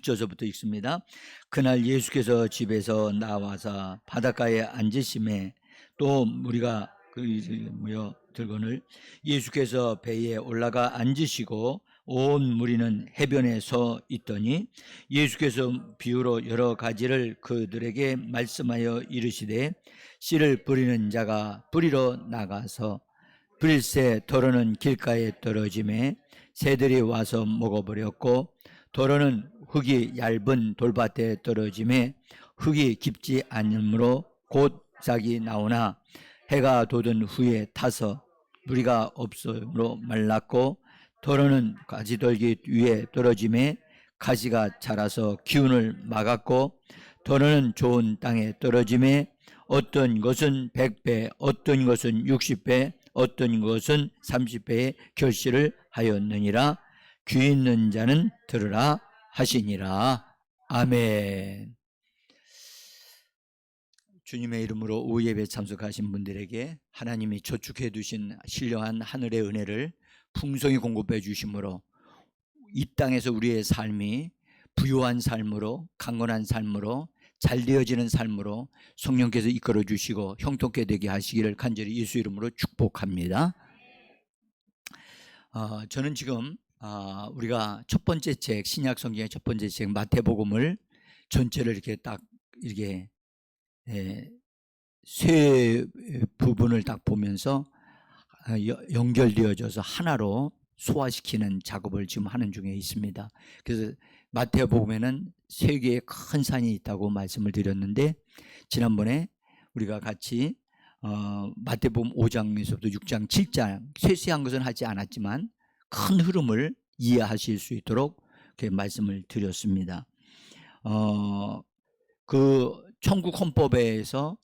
6절서부터 읽습니다. 그날 예수께서 집에서 나와서 바닷가에 앉으심에 또 무리가 모여 들거늘 예수께서 배에 올라가 앉으시고 온 무리는 해변에 서 있더니 예수께서 비유로 여러 가지를 그들에게 말씀하여 이르시되 씨를 뿌리는 자가 뿌리러 나가서 뿌릴새 더러는 길가에 떨어짐에 새들이 와서 먹어버렸고 더러는 흙이 얇은 돌밭에 떨어짐에 흙이 깊지 않으므로 곧 싹이 나오나 해가 돋은 후에 타서 무리가 없으므로 말랐고 더러는 가지떨기 위에 떨어짐에 가지가 자라서 기운을 막았고 더러는 좋은 땅에 떨어짐에 어떤 것은 100배 어떤 것은 60배 어떤 것은 30배의 결실을 하였느니라. 귀 있는 자는 들으라 하시니라. 아멘. 주님의 이름으로 오후 예배에 참석하신 분들에게 하나님이 저축해 두신 신령한 하늘의 은혜를 풍성히 공급해 주심으로 이 땅에서 우리의 삶이 부유한 삶으로 강건한 삶으로 잘 되어지는 삶으로 성령께서 이끌어 주시고 형통케 되게 하시기를 간절히 예수 이름으로 축복합니다. 저는 지금 우리가 첫 번째 책 신약 성경의 첫 번째 책 마태복음을 전체를 이렇게 딱 이렇게 세 부분을 딱 보면서 연결되어져서 하나로 소화시키는 작업을 지금 하는 중에 있습니다. 그래서 마태복음에는 세 개의 큰 산이 있다고 말씀을 드렸는데 지난번에 우리가 같이 마태복음 5장에서부터 6장, 7장 세세한 것은 하지 않았지만 큰 흐름을 이해하실 수 있도록 이렇게 말씀을 드렸습니다. 그 천국 헌법에서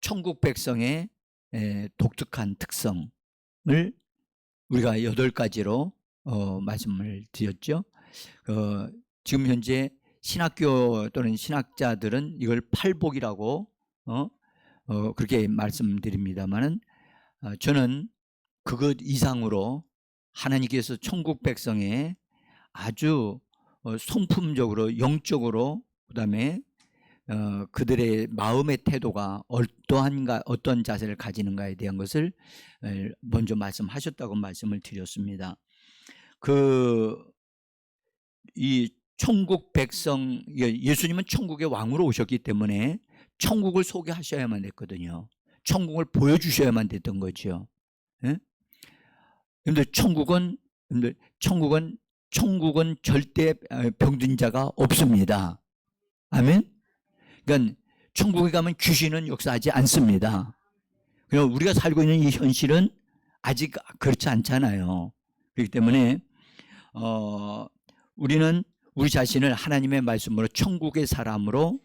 천국 백성의 독특한 특성을 우리가 8가지로 말씀을 드렸죠. 지금 현재 신학교 또는 신학자들은 이걸 팔복이라고 그렇게 말씀드립니다만은 저는 그것 이상으로 하나님께서 천국 백성의 아주 성품적으로 영적으로 그다음에 그들의 마음의 태도가 어떠한가 어떤 자세를 가지는가에 대한 것을 먼저 말씀하셨다고 말씀을 드렸습니다. 이 천국 백성 예수님은 천국의 왕으로 오셨기 때문에 천국을 소개하셔야만 됐거든요. 천국을 보여주셔야만 됐던 거죠. 여러분들 천국은 절대 병든 자가 없습니다. 아멘. 그러니까 천국에 가면 귀신은 역사하지 않습니다. 그럼 우리가 살고 있는 이 현실은 아직 그렇지 않잖아요. 그렇기 때문에 우리는 우리 자신을 하나님의 말씀으로 천국의 사람으로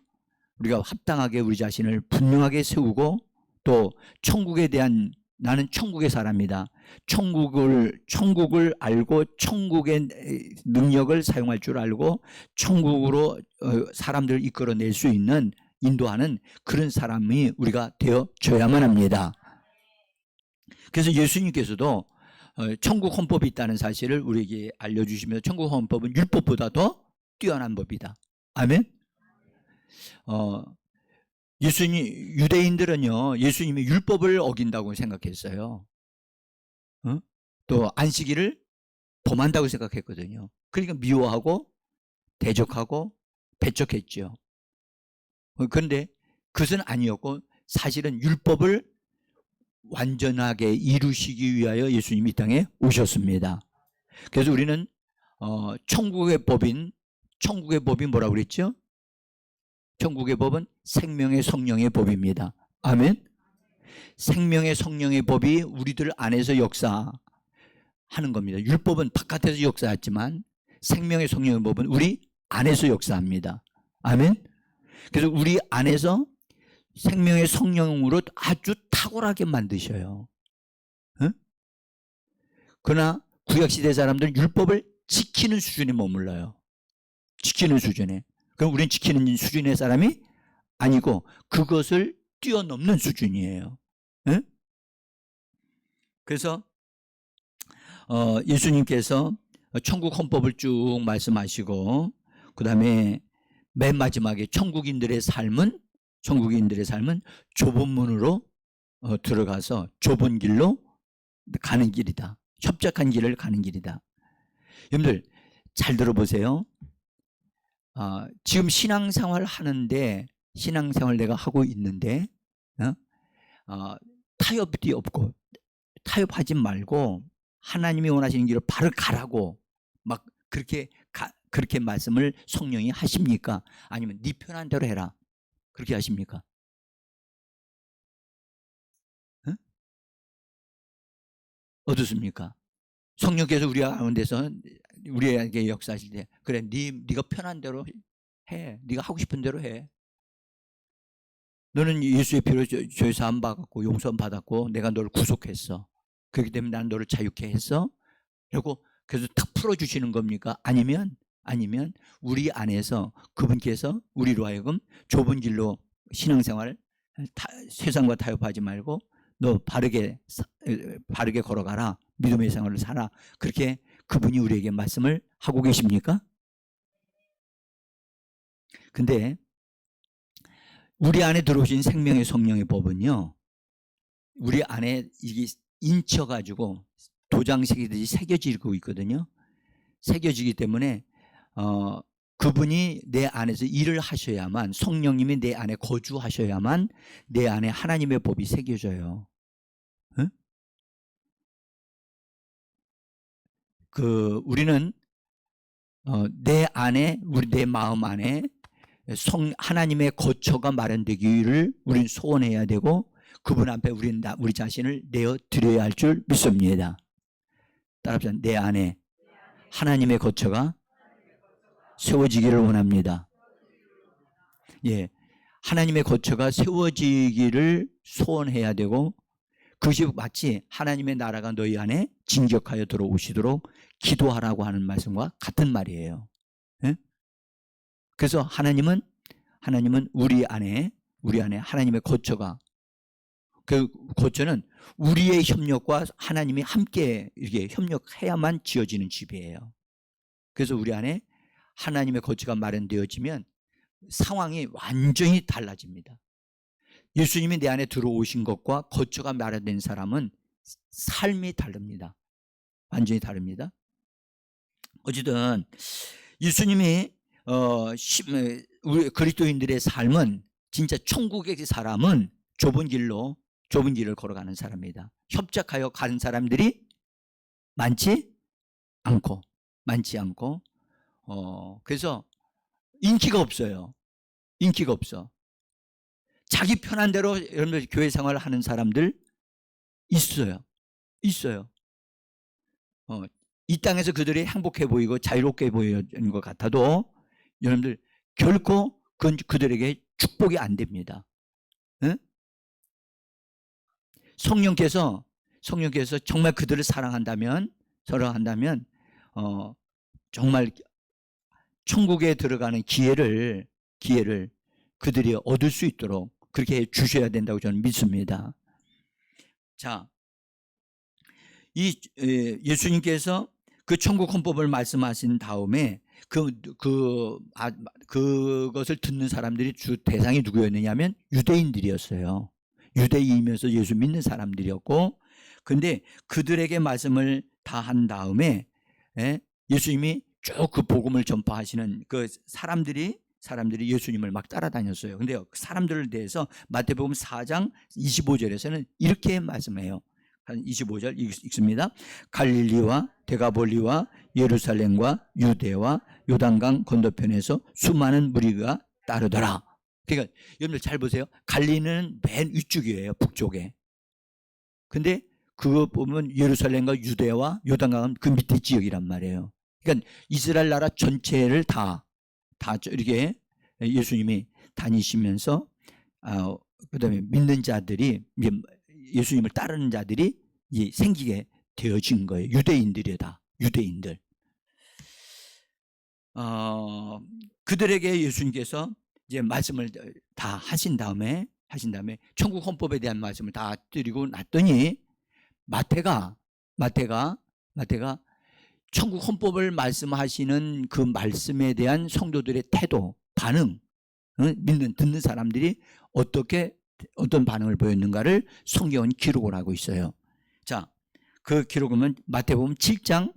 우리가 합당하게 우리 자신을 분명하게 세우고 또 천국에 대한 나는 천국의 사람이다. 천국을 알고 천국의 능력을 사용할 줄 알고 천국으로 사람들을 이끌어낼 수 있는 인도하는 그런 사람이 우리가 되어져야만 합니다. 그래서 예수님께서도 천국 헌법이 있다는 사실을 우리에게 알려주시면서 천국 헌법은 율법보다 더 뛰어난 법이다. 아멘. 유대인들은요 예수님이 율법을 어긴다고 생각했어요. 또 안식일을 범한다고 생각했거든요. 그러니까 미워하고 대적하고 배척했죠. 그런데 그것은 아니었고 사실은 율법을 완전하게 이루시기 위하여 예수님이 이 땅에 오셨습니다. 그래서 우리는 천국의 법이 뭐라고 그랬죠? 천국의 법은 생명의 성령의 법입니다. 아멘. 생명의 성령의 법이 우리들 안에서 역사하는 겁니다. 율법은 바깥에서 역사했지만 생명의 성령의 법은 우리 안에서 역사합니다. 아멘. 그래서 우리 안에서 생명의 성령으로 아주 탁월하게 만드셔요. 그러나 구약시대 사람들은 율법을 지키는 수준에 머물러요. 지키는 수준에. 그럼 우리는 지키는 수준의 사람이 아니고 그것을 뛰어넘는 수준이에요. 그래서 예수님께서 천국 헌법을 쭉 말씀하시고 그 다음에 맨 마지막에 천국인들의 삶은 좁은 문으로 들어가서 좁은 길로 가는 길이다. 협착한 길을 가는 길이다. 여러분들 잘 들어보세요. 지금 신앙생활 하는데, 신앙생활 내가 하고 있는데 타협이 없고, 타협하지 말고 하나님이 원하시는 길을 바로 가라고 막 그렇게 말씀을 성령이 하십니까? 아니면 네 편한 대로 해라 그렇게 하십니까? 응? 어떻습니까? 성령께서 우리 가운데서 우리에게 역사하실 때, 그래 네가 편한 대로 해, 네가 하고 싶은 대로 해. 너는 예수의 피로 죄 사함 받았고 용서함 받았고 내가 너를 구속했어. 그렇기 때문에 난 너를 자유케 했어. 그리고 그래서 탁 풀어주시는 겁니까? 아니면 우리 안에서 그분께서 우리로 하여금 좁은 길로 신앙생활, 세상과 타협하지 말고 너 바르게 걸어가라, 믿음의 생활을 살아, 그렇게 그분이 우리에게 말씀을 하고 계십니까? 근데 우리 안에 들어오신 생명의 성령의 법은요, 우리 안에 이게 인쳐가지고 도장식이듯이 새겨지고 있거든요. 새겨지기 때문에 그분이 내 안에서 일을 하셔야만, 성령님이 내 안에 거주하셔야만 내 안에 하나님의 법이 새겨져요. 응? 우리는 내 안에, 내 마음 안에 하나님의 거처가 마련되기를 우리는 소원해야 되고, 그분 앞에 우리 자신을 내어 드려야 할 줄 믿습니다. 따라합시다. 내 안에 하나님의 거처가 세워지기를 원합니다. 예, 하나님의 거처가 세워지기를 소원해야 되고, 그것이 마치 하나님의 나라가 너희 안에 진격하여 들어오시도록 기도하라고 하는 말씀과 같은 말이에요. 예? 그래서 하나님은 우리 안에 하나님의 거처가, 그 거처는 우리의 협력과 하나님이 함께 이렇게 협력해야만 지어지는 집이에요. 그래서 우리 안에 하나님의 거처가 마련되어지면 상황이 완전히 달라집니다. 예수님이 내 안에 들어오신 것과 거처가 마련된 사람은 삶이 다릅니다. 완전히 다릅니다. 어쨌든 예수님이 우리 그리스도인들의 삶은, 진짜 천국의 사람은 좁은 길을 걸어가는 사람입니다. 협착하여 가는 사람들이 많지 않고 그래서 인기가 없어요. 인기가 없어. 자기 편한 대로 여러분들 교회 생활을 하는 사람들 있어요. 이 땅에서 그들이 행복해 보이고 자유롭게 보이는 것 같아도 여러분들 결코 그건 그들에게 축복이 안 됩니다. 응? 성령께서 정말 그들을 사랑한다면 정말 천국에 들어가는 기회를 그들이 얻을 수 있도록 그렇게 해 주셔야 된다고 저는 믿습니다. 자, 이 예수님께서 그 천국 헌법을 말씀하신 다음에 그것을 듣는 사람들이 주 대상이 누구였느냐면 유대인들이었어요. 유대인이면서 예수 믿는 사람들이었고, 근데 그들에게 말씀을 다 한 다음에 예수님이 쭉 그 복음을 전파하시는 그 사람들이 예수님을 막 따라다녔어요. 근데 그 사람들에 대해서 마태복음 4장 25절에서는 이렇게 말씀해요. 한 25절 읽습니다. 갈릴리와 데가볼리와 예루살렘과 유대와 요단강 건너편에서 수많은 무리가 따르더라. 그러니까 여러분들 잘 보세요. 갈릴리는 맨 위쪽이에요. 북쪽에. 근데 그거 보면 예루살렘과 유대와 요단강은 그 밑에 지역이란 말이에요. 그러니까 이스라엘 나라 전체를 다 이렇게 예수님이 다니시면서 그다음에 믿는 자들이, 예수님을 따르는 자들이 생기게 되어진 거예요. 유대인들이다. 유대인들. 그들에게 예수님께서 이제 말씀을 다 하신 다음에 천국 헌법에 대한 말씀을 다 드리고 났더니 마태가 천국 헌법을 말씀하시는 그 말씀에 대한 성도들의 태도, 반응, 듣는 사람들이 어떤 반응을 보였는가를 성경은 기록을 하고 있어요. 자, 그 기록은 마태복음 7장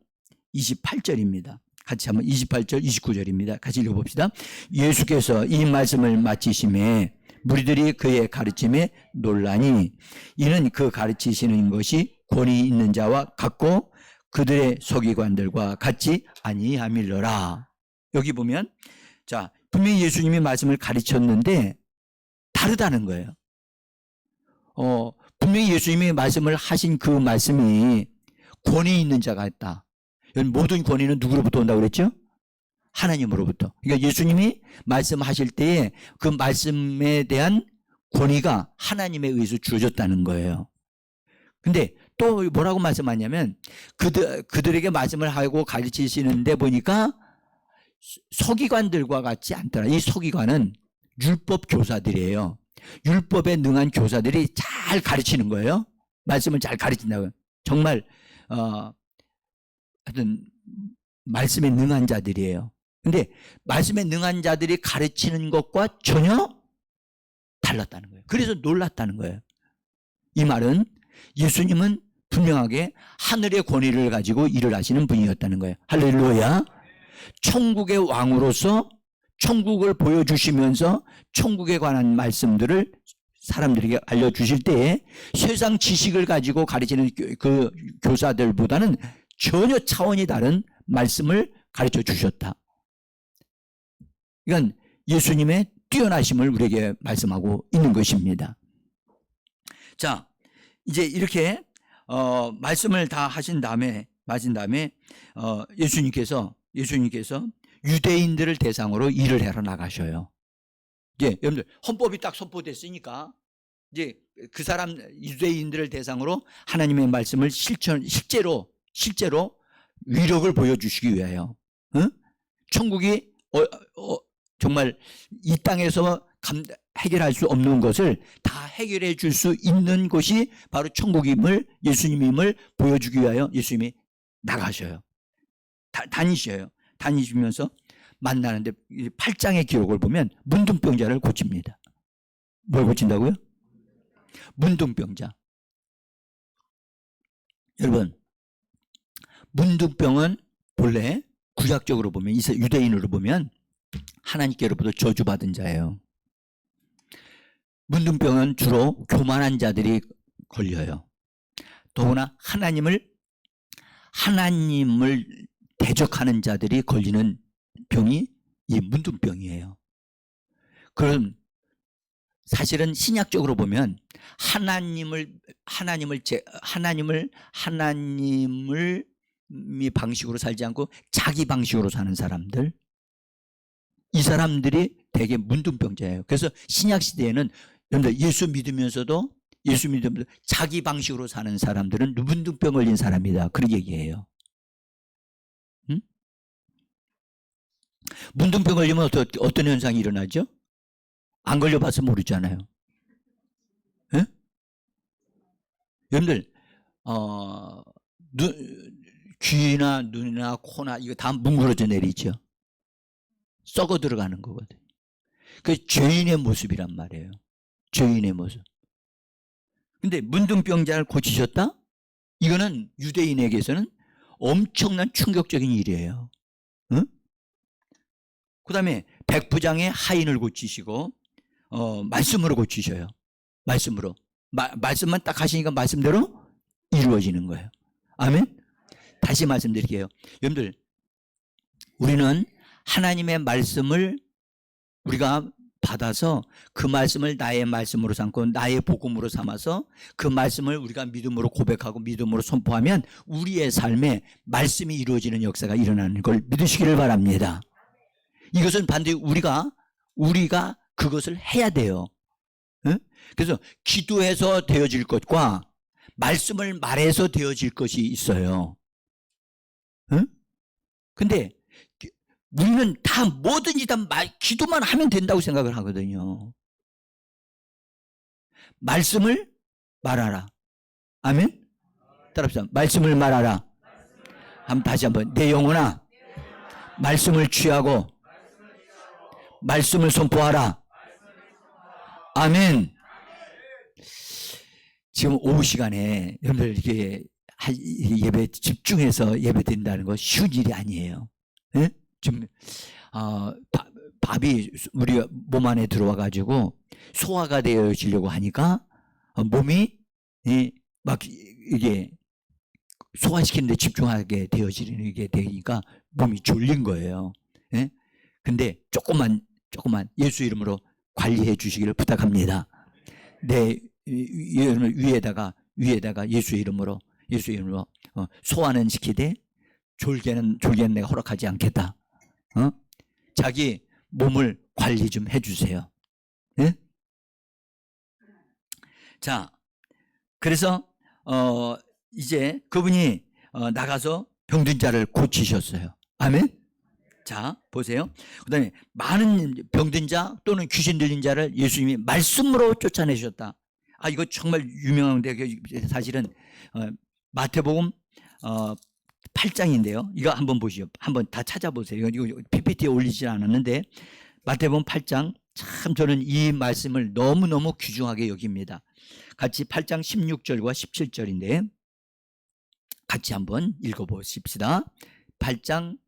28절입니다. 같이 한번 28절, 29절입니다. 같이 읽어봅시다. 예수께서 이 말씀을 마치심에 무리들이 그의 가르침에 놀라니 이는 그 가르치시는 것이 권위 있는 자와 같고 그들의 서기관들과 같지 아니함일러라. 여기 보면 자, 분명히 예수님이 말씀을 가르쳤는데 다르다는 거예요. 분명히 예수님이 말씀을 하신 그 말씀이 권위 있는 자가 있다. 모든 권위는 누구로부터 온다고 그랬죠? 하나님으로부터. 그러니까 예수님이 말씀하실 때에 그 말씀에 대한 권위가 하나님에 의해서 주어졌다는 거예요. 근데 또 뭐라고 말씀하냐면 그들에게 말씀을 하고 가르치시는데 보니까 서기관들과 같지 않더라. 이 서기관은 율법 교사들이에요. 율법에 능한 교사들이 잘 가르치는 거예요. 말씀을 잘 가르친다고요. 정말 하여튼 말씀에 능한 자들이에요. 근데 말씀에 능한 자들이 가르치는 것과 전혀 달랐다는 거예요. 그래서 놀랐다는 거예요. 이 말은 예수님은 분명하게 하늘의 권위를 가지고 일을 하시는 분이었다는 거예요. 할렐루야. 천국의 왕으로서 천국을 보여주시면서 천국에 관한 말씀들을 사람들에게 알려주실 때에 세상 지식을 가지고 가르치는 그 교사들보다는 전혀 차원이 다른 말씀을 가르쳐 주셨다. 이건 예수님의 뛰어나심을 우리에게 말씀하고 있는 것입니다. 자, 이제 이렇게 말씀을 다 하신 다음에 예수님께서 유대인들을 대상으로 일을 해러 나가셔요. 이제 여러분들 헌법이 딱 선포됐으니까 이제 그 사람 유대인들을 대상으로 하나님의 말씀을 실제로 위력을 보여주시기 위하여 천국이 정말 이 땅에서 해결할 수 없는 것을 다 해결해 줄 수 있는 것이 바로 천국임을 예수님임을 보여주기 위하여 예수님이 나가셔요. 다니셔요. 다니시면서 만나는데 8장의 기록을 보면 문둥병자를 고칩니다. 뭘 고친다고요? 문둥병자. 여러분, 문둥병은 본래 구약적으로 보면 유대인으로 보면 하나님께로부터 저주받은 자예요. 문둥병은 주로 교만한 자들이 걸려요. 더구나 하나님을 대적하는 자들이 걸리는 병이 이 문둥병이에요. 그럼 사실은 신약적으로 보면 하나님을 방식으로 살지 않고 자기 방식으로 사는 사람들, 이 사람들이 되게 문둥병자예요. 그래서 신약 시대에는 여러분들 예수 믿으면서도 자기 방식으로 사는 사람들은 문둥병 걸린 사람이다. 그런 얘기예요. 응? 문둥병 걸리면 어떤 현상이 일어나죠? 안 걸려봐서 모르잖아요. 응? 여러분들 귀나 눈이나 코나 이거 다 뭉그러져 내리죠. 썩어 들어가는 거거든요. 그 죄인의 모습이란 말이에요. 죄인의 모습. 근데 문둥병자를 고치셨다? 이거는 유대인에게서는 엄청난 충격적인 일이에요. 응? 그 다음에 백부장의 하인을 고치시고 말씀으로 고치셔요. 말씀으로. 말씀만 딱 하시니까 말씀대로 이루어지는 거예요. 아멘? 다시 말씀드릴게요. 여러분들, 우리는 하나님의 말씀을 우리가 받아서 그 말씀을 나의 말씀으로 삼고 나의 복음으로 삼아서 그 말씀을 우리가 믿음으로 고백하고 믿음으로 선포하면 우리의 삶에 말씀이 이루어지는 역사가 일어나는 걸 믿으시기를 바랍니다. 이것은 반드시 우리가 그것을 해야 돼요. 응? 그래서 기도해서 되어질 것과 말씀을 말해서 되어질 것이 있어요. 응? 근데 우리는 다 뭐든지 다 기도만 하면 된다고 생각을 하거든요. 말씀을 말하라. 아멘? 따라합시다. 말씀을 말하라. 다시 한번. 내 영혼아, 말씀을 취하고 말씀을 선포하라. 아멘. 지금 오후 시간에 여러분들 이게 예배 집중해서 예배 드린다는 거 쉬운 일이 아니에요. 예? 지금 밥이 우리 몸 안에 들어와 가지고 소화가 되어지려고 하니까 몸이 막 이게 소화시키는데 집중하게 되어지는 게 되니까 몸이 졸린 거예요. 예? 근데 조금만 예수 이름으로 관리해 주시기를 부탁합니다. 내 위에다가 예수 이름으로 소화는 시키되 졸개는 내가 허락하지 않겠다. 자기 몸을 관리 좀 해주세요. 예? 자, 그래서 이제 그분이 나가서 병든 자를 고치셨어요. 아멘. 자, 보세요. 그 다음에 많은 병든 자 또는 귀신 들린 자를 예수님이 말씀으로 쫓아내셨다. 이거 정말 유명한데 사실은 마태복음 8장인데요. 이거 한번 보시죠. 한번 다 찾아보세요. 이거 PPT에 올리지 않았는데 마태복음 8장 참 저는 이 말씀을 너무너무 귀중하게 여깁니다. 같이 8장 16절과 17절인데 같이 한번 읽어보십시다. 8장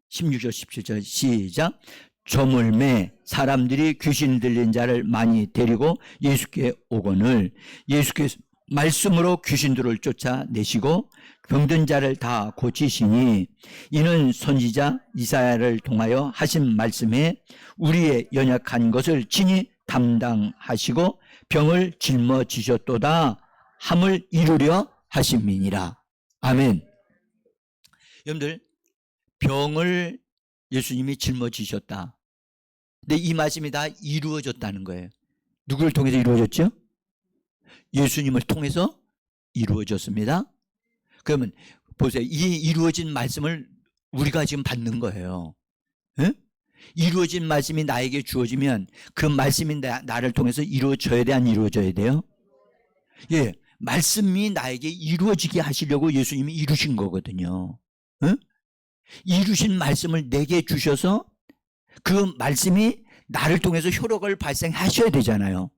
16절 17절 시작. 저물매 사람들이 귀신 들린 자를 많이 데리고 예수께 오거늘 예수께서 말씀으로 귀신들을 쫓아내시고 병든 자를 다 고치시니 이는 선지자 이사야를 통하여 하신 말씀에 우리의 연약한 것을 친히 담당하시고 병을 짊어지셨도다 함을 이루려 하심이니라. 아멘. 여러분들 병을 예수님이 짊어지셨다. 근데 이 말씀이 다 이루어졌다는 거예요. 누구를 통해서 이루어졌죠? 예수님을 통해서 이루어졌습니다. 그러면 보세요. 이 이루어진 말씀을 우리가 지금 받는 거예요. 에? 이루어진 말씀이 나에게 주어지면 그 말씀이 나를 통해서 이루어져야 돼, 안 이루어져야 돼요? 예, 말씀이 나에게 이루어지게 하시려고 예수님이 이루신 거거든요. 에? 이루신 말씀을 내게 주셔서 그 말씀이 나를 통해서 효력을 발생하셔야 되잖아요.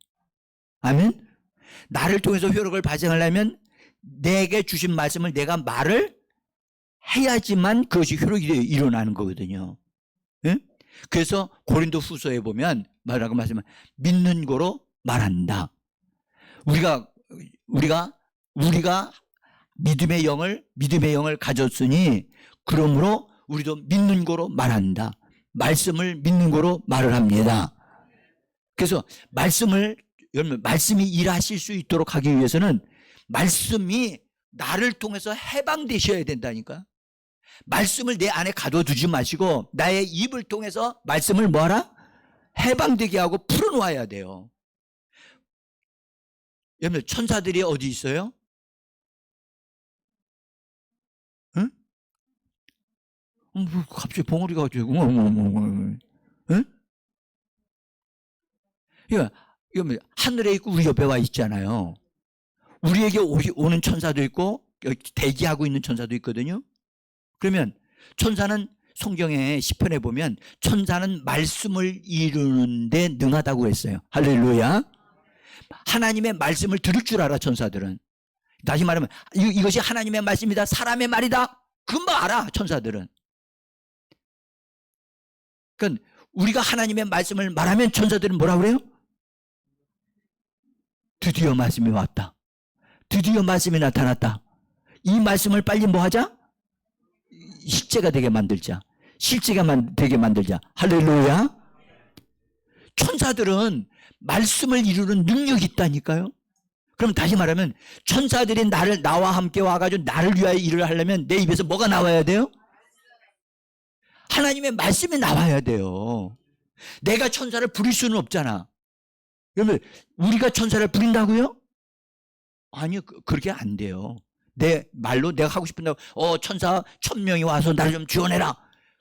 아멘? 나를 통해서 효력을 발생하려면 내게 주신 말씀을 내가 말을 해야지만 그것이 효력이 일어나는 거거든요. 예? 그래서 고린도 후서에 보면 뭐라고 말씀하면 믿는 거로 말한다. 우리가 믿음의 영을 가졌으니 그러므로 우리도 믿는 거로 말한다. 말씀을 믿는 거로 말을 합니다. 그래서 말씀이 일하실 수 있도록 하기 위해서는 말씀이 나를 통해서 해방되셔야 된다니까. 말씀을 내 안에 가둬두지 마시고 나의 입을 통해서 말씀을 뭐하라? 해방되게 하고 풀어놓아야 돼요. 여러분 천사들이 어디 있어요? 응? 갑자기 봉우리가 가지고 응? 이거 하늘에 있고 우리 옆에 와 있잖아요. 우리에게 오는 천사도 있고 대기하고 있는 천사도 있거든요. 그러면 천사는 성경의 시편에 보면 천사는 말씀을 이루는데 능하다고 했어요. 할렐루야. 하나님의 말씀을 들을 줄 알아 천사들은. 다시 말하면 이것이 하나님의 말씀이다 사람의 말이다 금방 알아 천사들은. 그러니까 우리가 하나님의 말씀을 말하면 천사들은 뭐라 그래요? 드디어 말씀이 왔다. 드디어 말씀이 나타났다. 이 말씀을 빨리 뭐 하자? 실제가 되게 만들자. 실제가 되게 만들자. 할렐루야. 천사들은 말씀을 이루는 능력이 있다니까요. 그럼 다시 말하면 천사들이 나와 함께 와가지고 나를 위하여 일을 하려면 내 입에서 뭐가 나와야 돼요? 하나님의 말씀이 나와야 돼요. 내가 천사를 부릴 수는 없잖아. 여러분 우리가 천사를 부린다고요? 아니요, 그렇게 안 돼요. 내 말로 내가 하고 싶은다고 천사 1000명이 와서 나를 좀 지원해라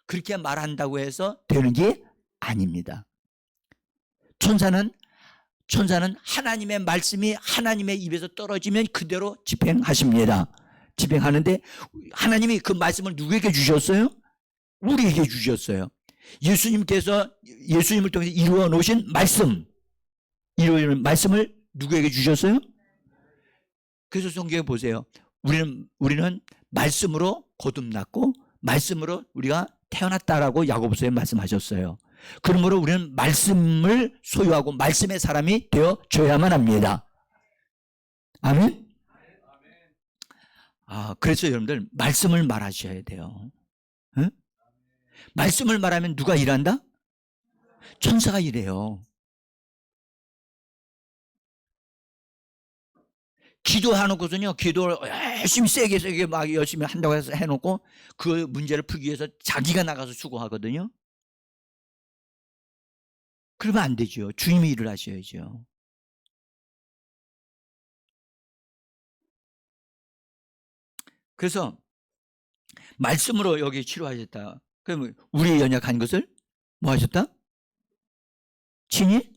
그렇게 말한다고 해서 되는 게 아닙니다. 천사는 하나님의 말씀이 하나님의 입에서 떨어지면 그대로 집행하십니다. 집행하는데 하나님이 그 말씀을 누구에게 주셨어요? 우리에게 주셨어요. 예수님께서 예수님을 통해서 이루어 놓으신 말씀, 이루어진 말씀을 누구에게 주셨어요? 그래서 성경에 보세요. 우리는 말씀으로 거듭났고 말씀으로 우리가 태어났다라고 야고보서에 말씀하셨어요. 그러므로 우리는 말씀을 소유하고 말씀의 사람이 되어줘야만 합니다. 아멘? 그래서 여러분들 말씀을 말하셔야 돼요. 응? 말씀을 말하면 누가 일한다? 천사가 일해요. 기도해놓고서는요, 기도를 열심히 세게 막 열심히 한다고 해서 해놓고 그 문제를 풀기 위해서 자기가 나가서 수고하거든요. 그러면 안 되죠. 주님이 일을 하셔야죠. 그래서 말씀으로 여기 치료하셨다. 그러면 우리의 연약한 것을 뭐 하셨다? 친히?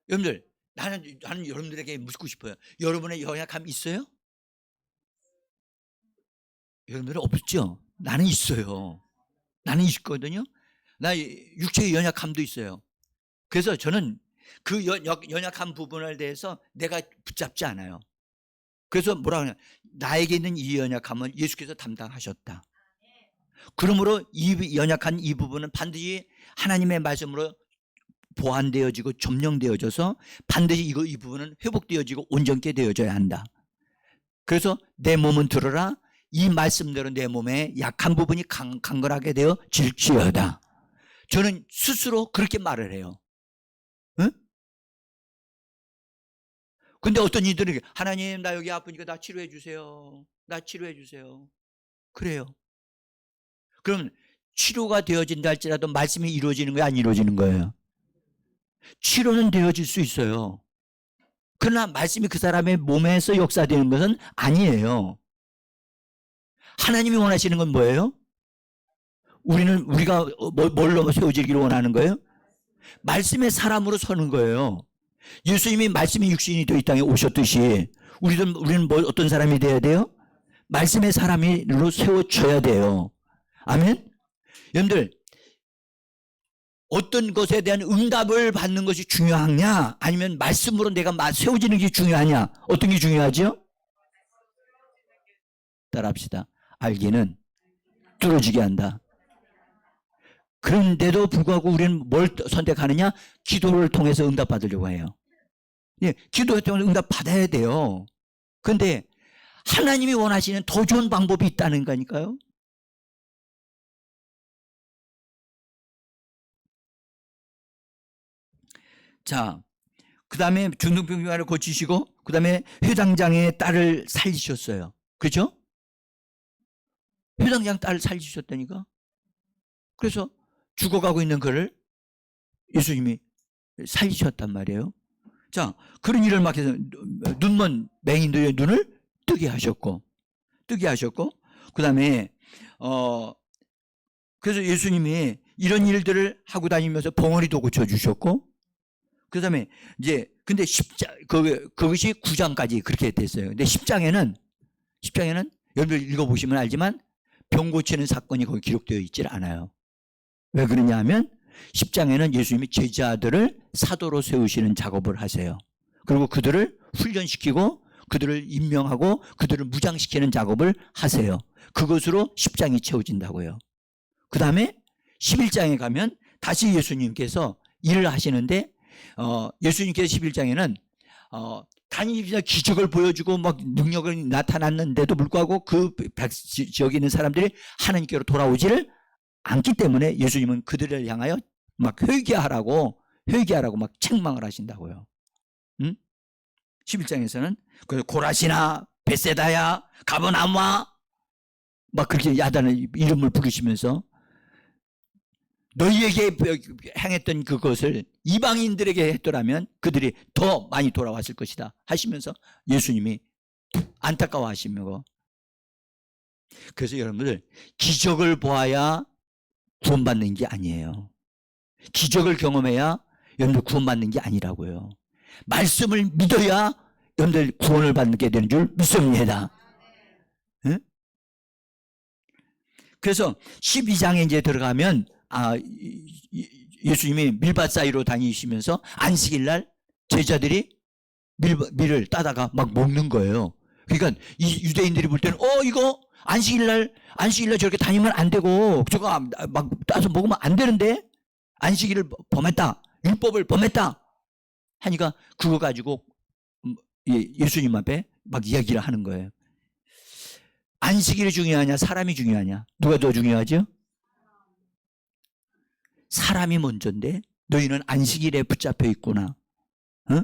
여러분들, 나는 여러분들에게 묻고 싶어요. 여러분의 연약함 있어요? 여러분들은 없죠? 나는 있어요. 나는 있거든요. 나 육체의 연약함도 있어요. 그래서 저는 그 연약한 부분에 대해서 내가 붙잡지 않아요. 그래서 뭐라 그러냐, 나에게 있는 이 연약함은 예수께서 담당하셨다. 그러므로 이 연약한 이 부분은 반드시 하나님의 말씀으로 보완되어지고 점령되어져서 반드시 이 부분은 회복되어지고 온전케 되어져야 한다. 그래서 내 몸은 들어라, 이 말씀대로 내 몸에 약한 부분이 강건하게 되어질지어다. 저는 스스로 그렇게 말을 해요. 응? 근데 어떤 이들은 하나님 나 여기 아프니까 나 치료해 주세요. 나 치료해 주세요. 그래요. 그럼 치료가 되어진다 할지라도 말씀이 이루어지는 거예요? 안 이루어지는 거예요? 치료는 되어질 수 있어요. 그러나 말씀이 그 사람의 몸에서 역사되는 것은 아니에요. 하나님이 원하시는 건 뭐예요? 우리가 뭘로 세워지기를 원하는 거예요? 말씀의 사람으로 서는 거예요. 예수님이 말씀이 육신이 되어 이 땅에 오셨듯이 우리는 어떤 사람이 돼야 돼요? 말씀의 사람으로 세워져야 돼요. 아멘? 여러분들, 어떤 것에 대한 응답을 받는 것이 중요하냐, 아니면 말씀으로 내가 세워지는 게 중요하냐? 어떤 게 중요하죠? 따라합시다. 알기는 뚫어지게 한다. 그런데도 불구하고 우리는 뭘 선택하느냐? 기도를 통해서 응답받으려고 해요. 예, 기도를 통해서 응답받아야 돼요. 그런데 하나님이 원하시는 더 좋은 방법이 있다는 거니까요. 자, 그 다음에 중등병을 고치시고 그 다음에 회당장의 딸을 살리셨어요. 그렇죠? 회당장 딸을 살리셨다니까. 그래서 죽어가고 있는 그를 예수님이 살리셨단 말이에요. 자, 그런 일을 막 해서 눈먼 맹인들의 눈을 뜨게 하셨고 그 다음에 그래서 예수님이 이런 일들을 하고 다니면서 벙어리도 고쳐주셨고, 그 다음에 이제 근데 그것이 9장까지 그렇게 됐어요. 근데 10장에는 여러분들 읽어보시면 알지만 병 고치는 사건이 거기 기록되어 있질 않아요. 왜 그러냐 하면 10장에는 예수님이 제자들을 사도로 세우시는 작업을 하세요. 그리고 그들을 훈련시키고 그들을 임명하고 그들을 무장시키는 작업을 하세요. 그것으로 10장이 채워진다고요. 그 다음에 11장에 가면 다시 예수님께서 일을 하시는데 예수님께서 11장에는 다니면서 기적을 보여주고 막 능력을 나타났는데도 불구하고 그 지역에 있는 사람들이 하나님께로 돌아오지를 않기 때문에 예수님은 그들을 향하여 막 회개하라고 막 책망을 하신다고요. 응? 11장에서는 고라시나 베세다야 가버나움아 막 그렇게 야단의 이름을 부르시면서 너희에게 행했던 그것을 이방인들에게 했더라면 그들이 더 많이 돌아왔을 것이다 하시면서 예수님이 안타까워하시며, 그래서 여러분들 기적을 보아야 구원받는 게 아니에요. 기적을 경험해야 여러분들 구원받는 게 아니라고요. 말씀을 믿어야 여러분들 구원을 받게 되는 줄 믿습니다. 그래서 12장에 이제 들어가면 예수님이 밀밭 사이로 다니시면서 안식일 날 제자들이 밀을 따다가 막 먹는 거예요. 그러니까 이 유대인들이 볼 때는 이거 안식일 날 저렇게 다니면 안 되고 저거 막 따서 먹으면 안 되는데 안식일을 범했다. 율법을 범했다. 하니까 그거 가지고 예수님 앞에 막 이야기를 하는 거예요. 안식일이 중요하냐 사람이 중요하냐? 누가 더 중요하죠? 사람이 먼저인데 너희는 안식일에 붙잡혀 있구나. 어?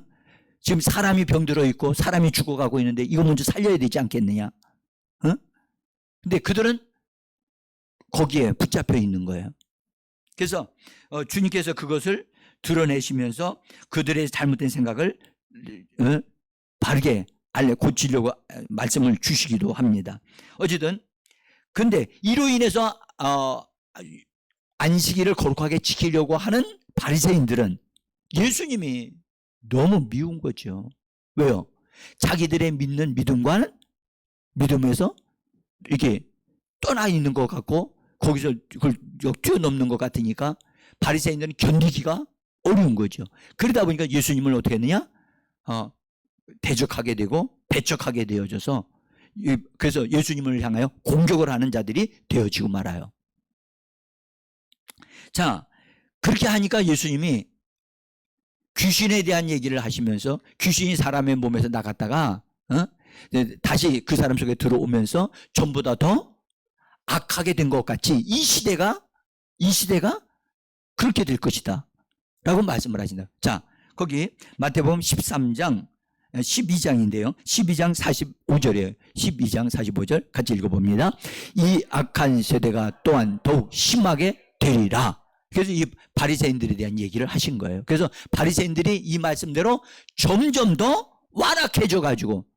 지금 사람이 병들어 있고 사람이 죽어가고 있는데 이거 먼저 살려야 되지 않겠느냐? 근데 그들은 거기에 붙잡혀 있는 거예요. 그래서 주님께서 그것을 드러내시면서 그들의 잘못된 생각을 바르게 고치려고 말씀을 주시기도 합니다. 어쨌든 근데 이로 인해서 안식일을 거룩하게 지키려고 하는 바리새인들은 예수님이 너무 미운 거죠. 왜요? 자기들의 믿는 믿음에서 이렇게 떠나 있는 것 같고 거기서 그걸 뛰어넘는 것 같으니까 바리새인들은 견디기가 어려운 거죠. 그러다 보니까 예수님을 어떻게 했느냐? 대적하게 되고 배척하게 되어져서 그래서 예수님을 향하여 공격을 하는 자들이 되어지고 말아요. 자, 그렇게 하니까 예수님이 귀신에 대한 얘기를 하시면서 귀신이 사람의 몸에서 나갔다가 다시 그 사람 속에 들어오면서 전보다 더 악하게 된 것 같이 이 시대가 그렇게 될 것이다 라고 말씀을 하신다. 자, 거기 마태복음 13장 12장인데요 12장 45절이에요 12장 45절 같이 읽어봅니다. 이 악한 세대가 또한 더욱 심하게 되리라. 그래서 이 바리새인들에 대한 얘기를 하신 거예요. 그래서 바리새인들이 이 말씀대로 점점 더 완악해져 가지고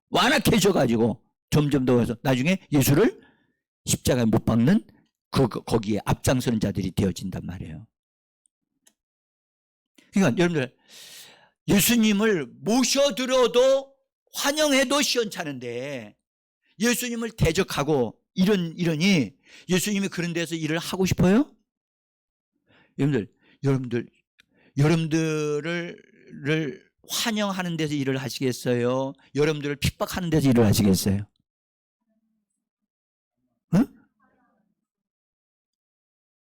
점점 더 해서 나중에 예수를 십자가에 못 박는 거기에 앞장서는 자들이 되어진단 말이에요. 그러니까 여러분들 예수님을 모셔들어도 환영해도 시원찮은데 예수님을 대적하고 이러니 예수님이 그런 데서 일을 하고 싶어요? 여러분들을 환영하는 데서 일을 하시겠어요? 여러분들을 핍박하는 데서 일을 하시겠어요? 응?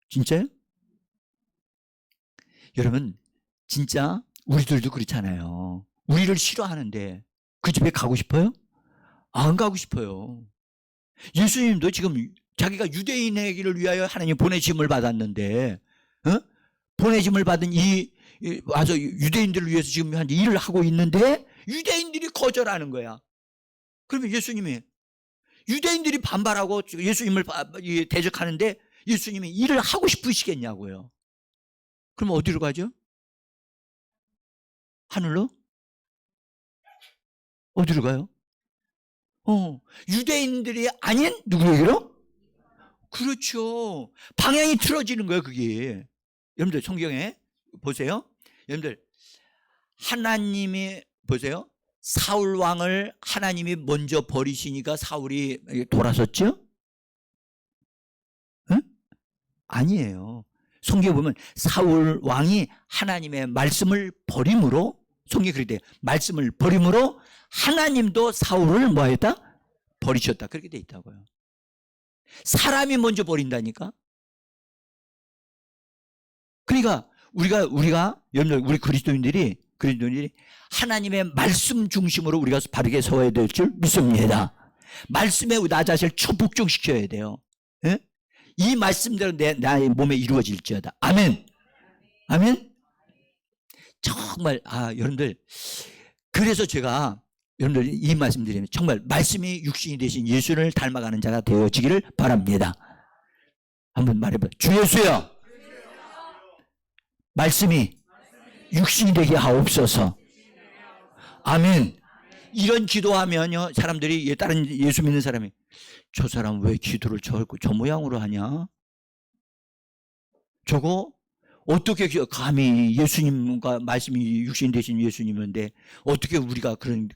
진짜요? 여러분 진짜 우리들도 그렇잖아요. 우리를 싫어하는데 그 집에 가고 싶어요? 안 가고 싶어요. 예수님도 지금 자기가 유대인에게를 위하여 하나님 보내심을 받았는데 보내심을 받은 와서 유대인들을 위해서 지금 현재 일을 하고 있는데 유대인들이 거절하는 거야. 그러면 예수님이 유대인들이 반발하고 예수님을 대적하는데 예수님이 일을 하고 싶으시겠냐고요. 그럼 어디로 가죠? 하늘로? 어디로 가요? 유대인들이 아닌 누구에게로? 그렇죠. 방향이 틀어지는 거예요, 그게. 여러분들 성경에 보세요. 여러분들 하나님이 보세요. 사울 왕을 하나님이 먼저 버리시니까 사울이 돌아섰죠? 응? 아니에요. 성경에 보면 사울 왕이 하나님의 말씀을 버림으로 성경에 그렇게 돼요. 말씀을 버림으로 하나님도 사울을 뭐했다? 버리셨다. 그렇게 돼 있다고요. 사람이 먼저 버린다니까. 그러니까 우리가 여러분들 우리 그리스도인들이 하나님의 말씀 중심으로 우리가 바르게 서야 될 줄 믿습니다. 말씀에 나 자신을 초복종시켜야 돼요. 예? 이 말씀대로 나의 몸에 이루어질지어다. 아멘. 아멘. 정말 여러분들 그래서 제가 여러분들 이 말씀드리면 정말 말씀이 육신이 되신 예수를 닮아가는 자가 되어지기를 바랍니다. 한번 말해봐. 주 예수여, 말씀이 육신이 되게 하옵소서. 아멘. 이런 기도하면요 사람들이 다른 예수 믿는 사람이 저 사람 왜 기도를 저 모양으로 하냐? 저거 어떻게 감히 예수님과 말씀이 육신 되신 예수님인데 어떻게 우리가 그런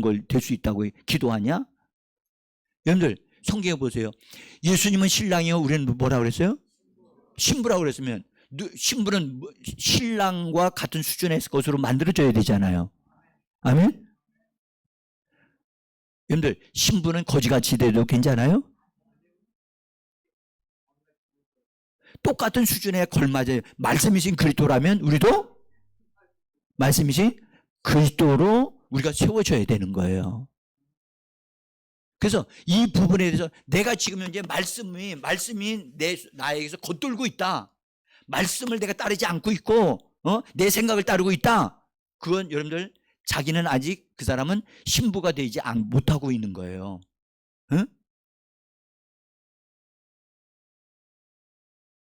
걸 될 수 있다고 기도하냐? 여러분들 성경에 보세요. 예수님은 신랑이요, 우리는 뭐라 그랬어요? 신부라고 그랬으면 신부는 신랑과 같은 수준의 것으로 만들어져야 되잖아요. 아멘? 여러분들, 신부는 거지같이 돼도 괜찮아요? 똑같은 수준에 걸맞아요. 말씀이신 그리스도라면 우리도 말씀이신 그리스도로 우리가 세워져야 되는 거예요. 그래서 이 부분에 대해서 내가 지금 현재 말씀이 나에게서 겉돌고 있다. 말씀을 내가 따르지 않고 있고 내 생각을 따르고 있다. 그건 여러분들 자기는 아직 그 사람은 신부가 되지 못하고 있는 거예요. 응?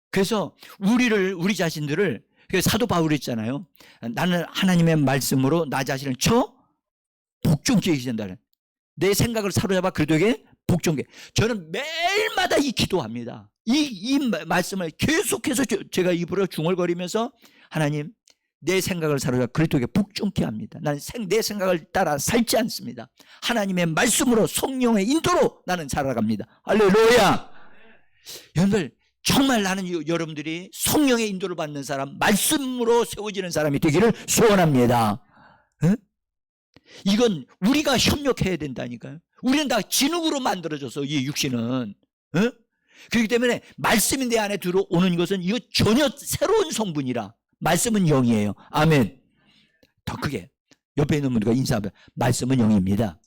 그래서 우리 자신들을 사도 바울이 있잖아요. 나는 하나님의 말씀으로 나 자신을 복종케 하신다는 내 생각을 사로잡아 그리스도에게 복종케. 저는 매일마다 이 기도합니다. 이 말씀을 계속해서 제가 입으로 중얼거리면서 하나님 내 생각을 사로잡아 그리스도에게 복종케 합니다. 나는 내 생각을 따라 살지 않습니다. 하나님의 말씀으로 성령의 인도로 나는 살아갑니다. 할렐루야. 여러분들 정말 나는 여러분들이 성령의 인도를 받는 사람, 말씀으로 세워지는 사람이 되기를 소원합니다. 응? 이건 우리가 협력해야 된다니까요. 우리는 다 진흙으로 만들어져서 이 육신은. 응? 그렇기 때문에 말씀이 내 안에 들어오는 것은 이거 전혀 새로운 성분이라. 말씀은 영이에요. 아멘. 더 크게 옆에 있는 분들과 인사하면 말씀은 영입니다.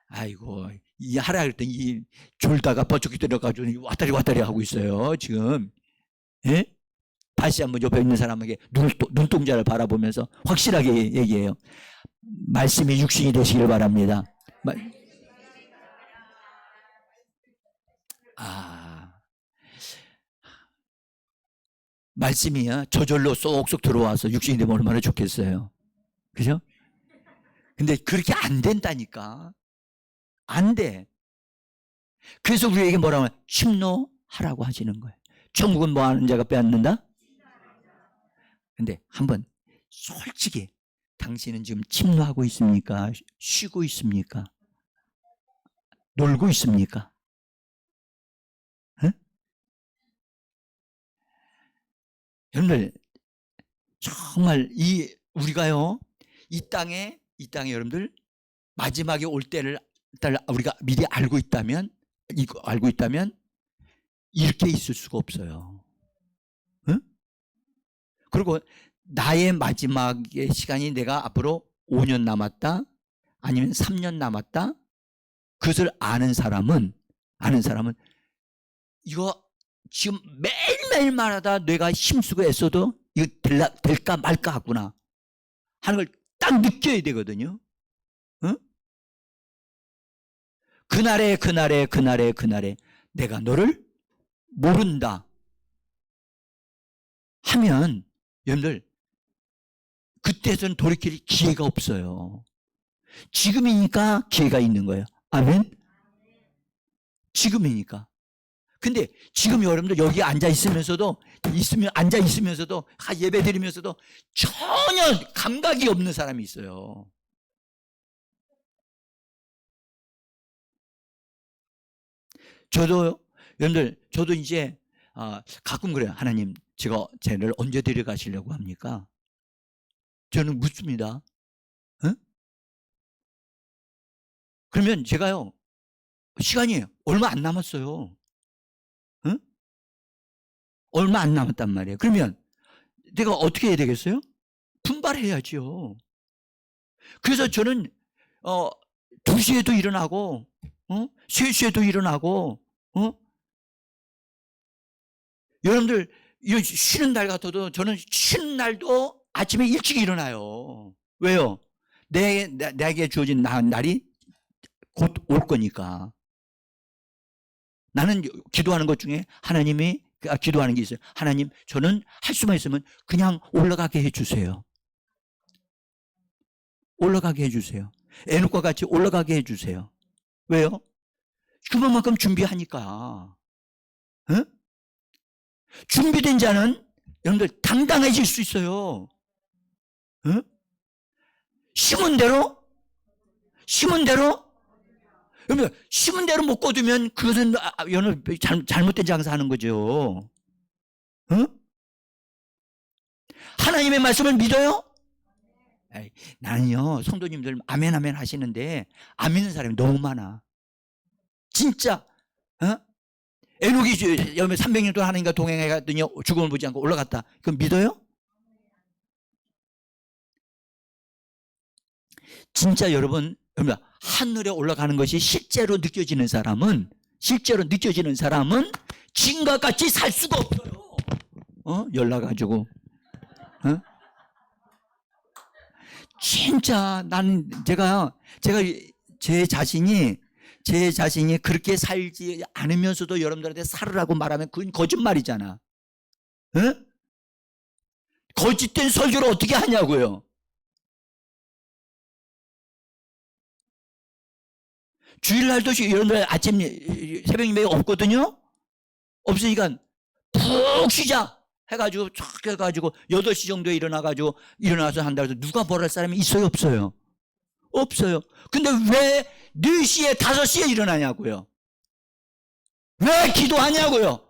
아이고, 이 하라 할 때 이 졸다가 버쩍이 들어가지고 왔다리 하고 있어요 지금. 예? 다시 한번 옆에 있는 사람에게 눈동자를 바라보면서 확실하게 얘기해요. 말씀이 육신이 되시길 바랍니다. 말씀이 저절로 쏙쏙 들어와서 육신이 되면 얼마나 좋겠어요. 그죠? 근데 그렇게 안 된다니까. 안 돼. 그래서 우리에게 뭐라고 하면 침노하라고 하시는 거예요. 천국은 뭐 하는 자가 빼앗는다? 근데 한번 솔직히 당신은 지금 침노하고 있습니까? 쉬고 있습니까? 놀고 있습니까? 응? 여러분들 정말 우리가요 이 땅에 여러분들 마지막에 올 때를 우리가 미리 알고 있다면 이렇게 있을 수가 없어요. 응? 그리고 나의 마지막의 시간이 내가 앞으로 5년 남았다 아니면 3년 남았다 그것을 아는 사람은 이거 지금 매일매일마다 뇌가 힘쓰고 애써도 이거 될까 말까 하구나 하는 걸 딱 느껴야 되거든요. 응? 그날에 내가 너를 모른다 하면 여러분들 그때서는 돌이킬 기회가 없어요. 지금이니까 기회가 있는 거예요. 아멘. 지금이니까. 근데 지금 여러분들 여기 앉아 있으면서도 예배 드리면서도 전혀 감각이 없는 사람이 있어요. 저도 이제 가끔 그래요. 하나님, 쟤를 언제 데려가시려고 합니까? 저는 묻습니다. 응? 그러면 제가요, 시간이 얼마 안 남았어요. 응? 얼마 안 남았단 말이에요. 그러면 내가 어떻게 해야 되겠어요? 분발해야죠. 그래서 저는 2시에도 일어나고 3시에도 일어나고 여러분들 쉬는 날 같아도 저는 쉬는 날도 아침에 일찍 일어나요. 왜요? 내게 주어진 날이 곧 올 거니까. 나는 기도하는 것 중에 기도하는 게 있어요. 하나님, 저는 할 수만 있으면 그냥 올라가게 해주세요. 올라가게 해주세요. 에녹과 같이 올라가게 해주세요. 왜요? 그만큼 준비하니까. 응? 준비된 자는 여러분들 당당해질 수 있어요. 응? 심은 대로 그러면 심은 대로 못 거두면 그것은 여러분 잘못된 장사하는 거죠. 응? 하나님의 말씀을 믿어요? 에이, 나는요 성도님들 아멘 아멘 하시는데 안 믿는 사람이 너무 많아. 진짜. 어? 에녹이 여러분 300년 동안 하나님과 동행해갔더니 죽음을 보지 않고 올라갔다. 그럼 믿어요? 진짜 여러분 하늘에 올라가는 것이 실제로 느껴지는 사람은 지금과 같이 살 수가 없어요. 연락가지고 진짜 나는 제가 제 자신이 그렇게 살지 않으면서도 여러분들한테 살으라고 말하면 그건 거짓말이잖아. 거짓된 설교를 어떻게 하냐고요. 주일날도 여러분들 아침 새벽 예배 없거든요. 없으니까 푹 쉬자 해가지고 쫙 해가지고 8시 정도에 일어나서 한다고 해서 누가 뭘 할 사람이 있어요? 없어요? 없어요. 근데 왜 4시에 5시에 일어나냐고요. 왜 기도하냐고요.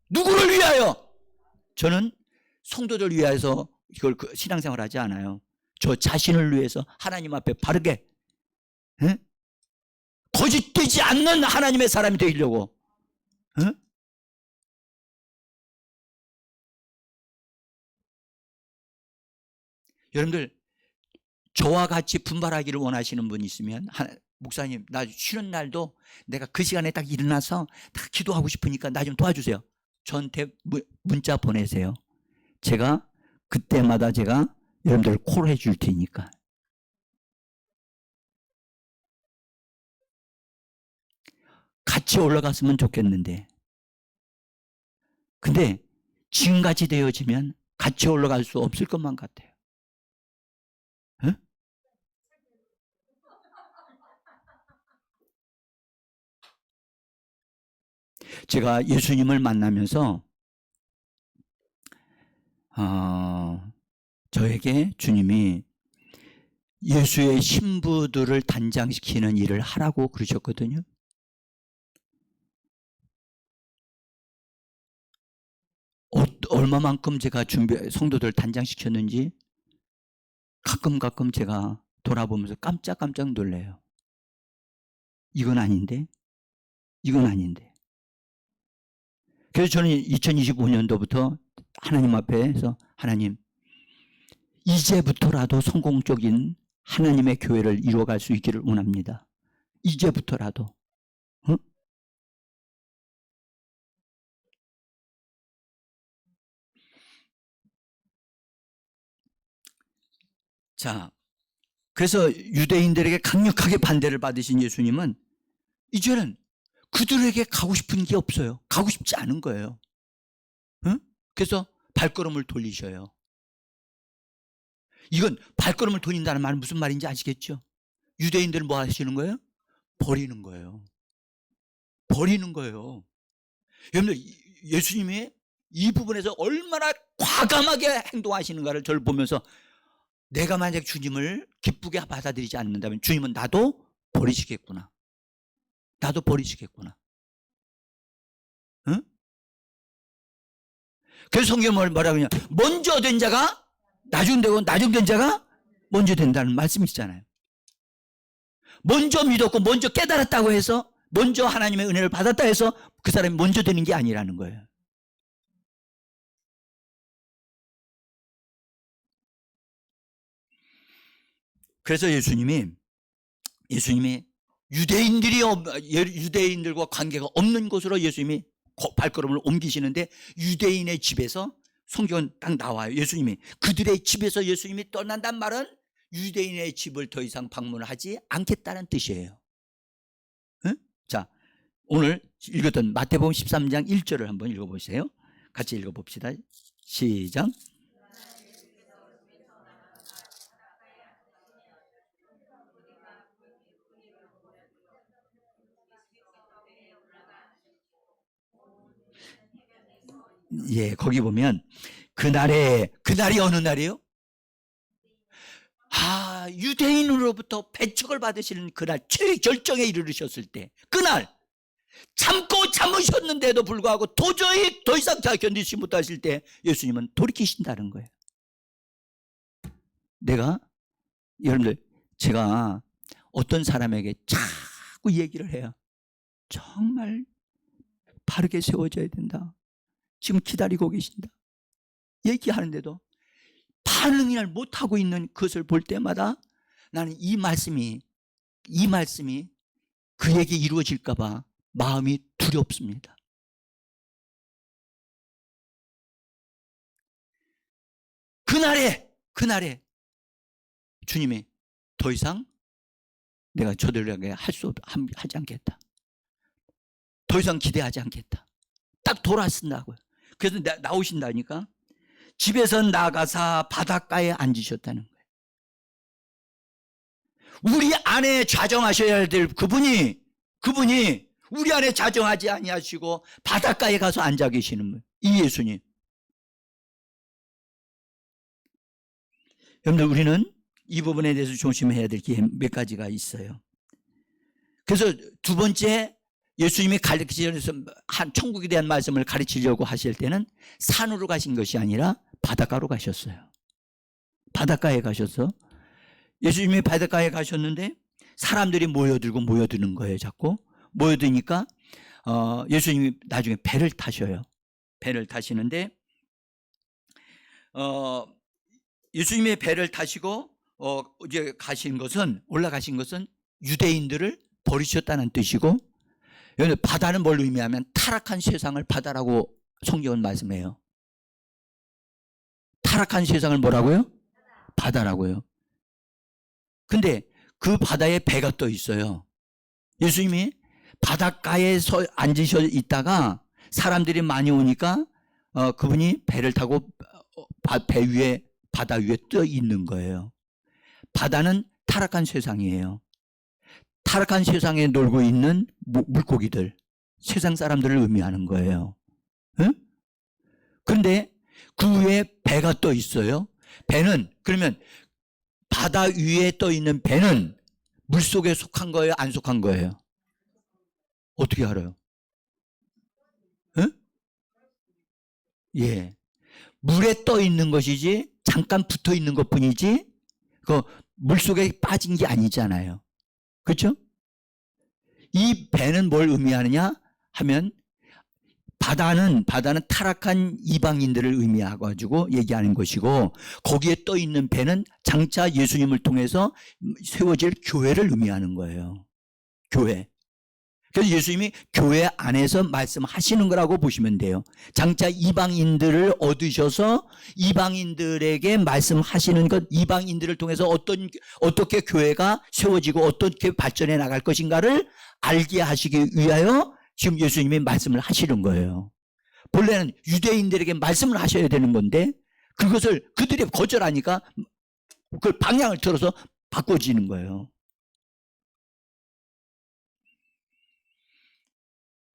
누구를 위하여? 저는 성도들 위해서 이걸 신앙생활 하지 않아요. 저 자신을 위해서 하나님 앞에 바르게 거짓되지 않는 하나님의 사람이 되려고. 여러분들 저와 같이 분발하기를 원하시는 분이 있으면 목사님 나 쉬는 날도 내가 그 시간에 딱 일어나서 딱 기도하고 싶으니까 나 좀 도와주세요. 저한테 문자 보내세요. 제가 그때마다 여러분들 콜 해줄 테니까. 같이 올라갔으면 좋겠는데 근데 지금같이 되어지면 같이 올라갈 수 없을 것만 같아요. 응? 제가 예수님을 만나면서 저에게 주님이 예수의 신부들을 단장시키는 일을 하라고 그러셨거든요. 얼마만큼 제가 성도들 단장시켰는지 가끔 제가 돌아보면서 깜짝 놀래요. 이건 아닌데. 그래서 저는 2025년도부터 하나님 앞에서 하나님 이제부터라도 성공적인 하나님의 교회를 이루어갈 수 있기를 원합니다. 이제부터라도. 응? 자, 그래서 유대인들에게 강력하게 반대를 받으신 예수님은 이제는 그들에게 가고 싶은 게 없어요. 가고 싶지 않은 거예요. 응? 그래서 발걸음을 돌리셔요. 이건 발걸음을 돌린다는 말은 무슨 말인지 아시겠죠? 유대인들은 뭐 하시는 거예요? 버리는 거예요. 여러분들 예수님이 이 부분에서 얼마나 과감하게 행동하시는가를 저를 보면서 내가 만약 주님을 기쁘게 받아들이지 않는다면 주님은 나도 버리시겠구나. 응? 그래서 성경은 뭐라고 하냐? 먼저 된 자가 나중 되고 나중 된 자가 먼저 된다는 말씀이잖아요. 먼저 믿었고 먼저 깨달았다고 해서 먼저 하나님의 은혜를 받았다 해서 그 사람이 먼저 되는 게 아니라는 거예요. 그래서 예수님이 유대인들과 관계가 없는 곳으로 예수님이 발걸음을 옮기시는데 유대인의 집에서 성경은 딱 나와요. 예수님이 그들의 집에서 예수님이 떠난단 말은 유대인의 집을 더 이상 방문하지 않겠다는 뜻이에요. 응? 자, 오늘 읽었던 마태복음 13장 1절을 한번 읽어보세요. 같이 읽어봅시다. 시작. 예, 거기 보면 그날이 어느 날이요? 유대인으로부터 배척을 받으시는 그날 최결정에 이르르셨을 때, 그날 참고 참으셨는데도 불구하고 도저히 더 이상 잘 견디지 못하실 때 예수님은 돌이키신다는 거예요. 여러분들, 제가 어떤 사람에게 자꾸 얘기를 해요. 정말 바르게 세워져야 된다. 지금 기다리고 계신다. 얘기하는데도 반응을 못하고 있는 것을 볼 때마다 나는 이 말씀이 그에게 이루어질까 봐 마음이 두렵습니다. 그날에 주님이 더 이상 내가 저들에게 하지 않겠다. 더 이상 기대하지 않겠다. 딱 돌아선다고요. 그래서 나오신다니까 집에서 나가사 바닷가에 앉으셨다는 거예요. 우리 안에 좌정하셔야 될 그분이 우리 안에 좌정하지 아니하시고 바닷가에 가서 앉아 계시는 거예요. 이 예수님. 여러분들, 우리는 이 부분에 대해서 조심해야 될 게 몇 가지가 있어요. 그래서 두 번째, 예수님이 가르치셔서 천국에 대한 말씀을 가르치려고 하실 때는 산으로 가신 것이 아니라 바닷가로 가셨어요. 바닷가에 가셔서 예수님이 바닷가에 가셨는데 사람들이 모여드는 거예요. 자꾸 모여드니까 예수님이 나중에 배를 타셔요. 배를 타시는데 예수님의 배를 타시고 이제 올라가신 것은 유대인들을 버리셨다는 뜻이고, 여기 바다는 뭘 의미하면 타락한 세상을 바다라고 성경은 말씀해요. 타락한 세상을 뭐라고요? 바다라고요. 근데 그 바다에 배가 떠 있어요. 예수님이 바닷가에 앉으셔 있다가 사람들이 많이 오니까 그분이 배를 타고 바다 위에 떠 있는 거예요. 바다는 타락한 세상이에요. 타락한 세상에 놀고 있는 물고기들, 세상 사람들을 의미하는 거예요. 응? 그런데 그 위에 배가 떠 있어요. 그러면 바다 위에 떠 있는 배는 물속에 속한 거예요? 안 속한 거예요? 어떻게 알아요? 응? 예. 물에 떠 있는 것이지 잠깐 붙어 있는 것 뿐이지 물속에 빠진 게 아니잖아요. 그렇죠? 이 배는 뭘 의미하느냐 하면 바다는 타락한 이방인들을 의미해가지고 얘기하는 것이고, 거기에 떠 있는 배는 장차 예수님을 통해서 세워질 교회를 의미하는 거예요. 교회. 그래서 예수님이 교회 안에서 말씀하시는 거라고 보시면 돼요. 장차 이방인들을 얻으셔서 이방인들에게 말씀하시는 것, 이방인들을 통해서 어떻게 교회가 세워지고 어떻게 발전해 나갈 것인가를 알게 하시기 위하여 지금 예수님이 말씀을 하시는 거예요. 본래는 유대인들에게 말씀을 하셔야 되는 건데 그것을 그들이 거절하니까 그 방향을 틀어서 바꿔지는 거예요.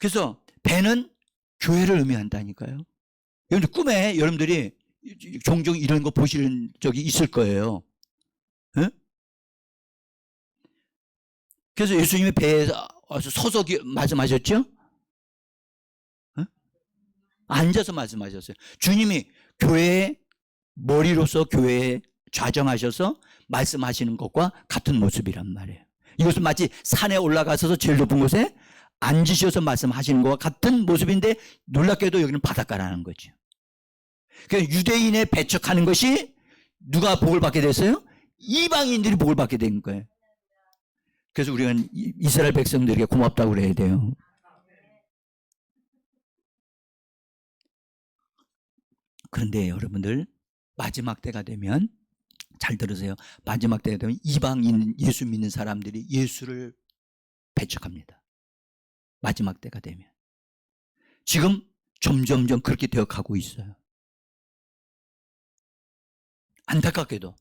그래서 배는 교회를 의미한다니까요. 여러분들 꿈에 여러분들이 종종 이런 거 보시는 적이 있을 거예요. 네? 그래서 예수님이 배에 서서 말씀하셨죠? 네? 앉아서 말씀하셨어요. 주님이 교회의 머리로서 교회에 좌정하셔서 말씀하시는 것과 같은 모습이란 말이에요. 이것은 마치 산에 올라가서 제일 높은 곳에 앉으셔서 말씀하시는 것과 같은 모습인데 놀랍게도 여기는 바닷가라는 거죠. 그러니까 유대인의 배척하는 것이 누가 복을 받게 됐어요? 이방인들이 복을 받게 된 거예요. 그래서 우리가 이스라엘 백성들에게 고맙다고 그래야 돼요. 그런데 여러분들, 마지막 때가 되면 잘 들으세요. 마지막 때가 되면 이방인 예수 믿는 사람들이 예수를 배척합니다. 마지막 때가 되면. 지금 점점점 그렇게 되어가고 있어요. 안타깝게도.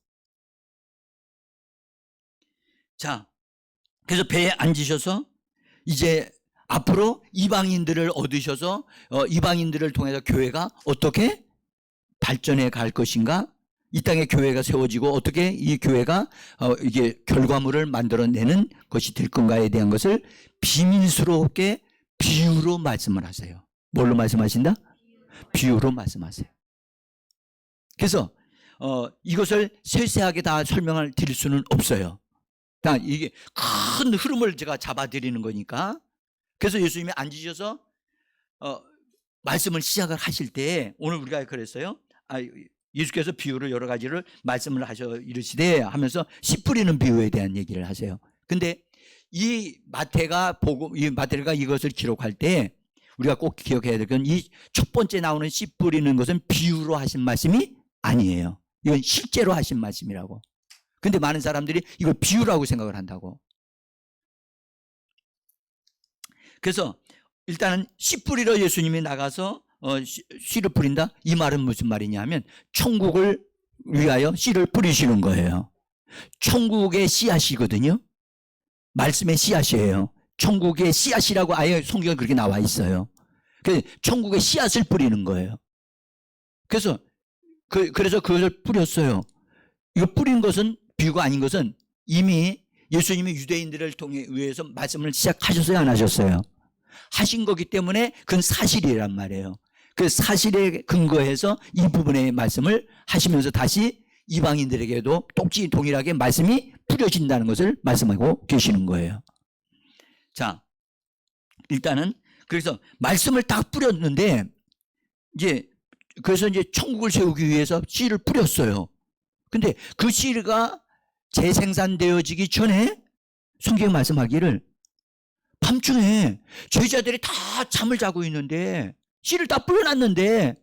자, 그래서 배에 앉으셔서 이제 앞으로 이방인들을 얻으셔서 이방인들을 통해서 교회가 어떻게 발전해 갈 것인가, 이 땅에 교회가 세워지고 어떻게 이 교회가 이게 결과물을 만들어내는 것이 될 건가에 대한 것을 비밀스럽게 비유로 말씀을 하세요. 뭘로 말씀하신다? 비유로 말씀하세요. 그래서 이것을 세세하게 다 설명을 드릴 수는 없어요. 이게 큰 흐름을 제가 잡아드리는 거니까. 그래서 예수님이 앉으셔서 말씀을 시작을 하실 때 오늘 우리가 그랬어요. 예수께서 비유를 여러 가지를 말씀을 하셔 이르시되 하면서 씨 뿌리는 비유에 대한 얘기를 하세요. 근데 이 마태가 이것을 기록할 때 우리가 꼭 기억해야 될 건 이 첫 번째 나오는 씨 뿌리는 것은 비유로 하신 말씀이 아니에요. 이건 실제로 하신 말씀이라고. 근데 많은 사람들이 이걸 비유라고 생각을 한다고. 그래서 일단은 씨 뿌리러 예수님이 나가서 씨를 뿌린다? 이 말은 무슨 말이냐 하면 천국을 위하여 씨를 뿌리시는 거예요. 천국의 씨앗이거든요. 말씀의 씨앗이에요. 천국의 씨앗이라고 아예 성경에 그렇게 나와 있어요. 그래서 천국의 씨앗을 뿌리는 거예요. 그래서 그것을 뿌렸어요. 이거 뿌린 것은 비유가 아닌 것은 이미 예수님이 유대인들을 통해 의해서 말씀을 시작하셨어요, 안 하셨어요? 하신 거기 때문에 그건 사실이란 말이에요. 그 사실에 근거해서 이 부분의 말씀을 하시면서 다시 이방인들에게도 똑같이 동일하게 말씀이 뿌려진다는 것을 말씀하고 계시는 거예요. 자, 일단은 그래서 말씀을 딱 뿌렸는데 그래서 이제 천국을 세우기 위해서 씨를 뿌렸어요. 근데 그 씨가 재생산되어지기 전에 성경이 말씀하기를 밤중에 제자들이 다 잠을 자고 있는데 씨를 다 뿌려놨는데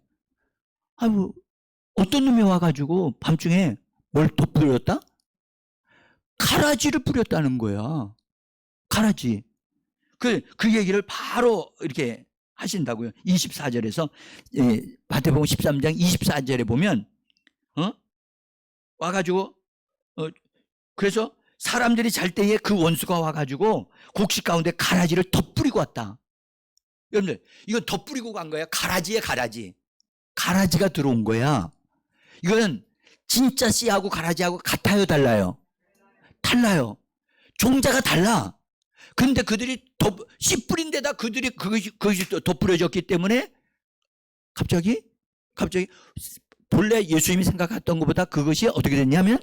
어떤 놈이 와가지고 밤중에 뭘 또 뿌렸다? 가라지를 뿌렸다는 거야. 가라지. 그 얘기를 바로 이렇게 하신다고요. 24절에서 마태복음 13장 24절에 보면 와가지고 그래서 사람들이 잘 때에 그 원수가 와가지고 곡식 가운데 가라지를 덧뿌리고 왔다. 여러분들 이건 덧뿌리고 간 거야. 가라지에 가라지. 가라지가 들어온 거야. 이거는 진짜 씨하고 가라지하고 같아요, 달라요? 달라요. 종자가 달라. 그런데 그들이 씨 뿌린 데다 그것이 덧뿌려졌기 때문에 갑자기 본래 예수님이 생각했던 것보다 그것이 어떻게 됐냐면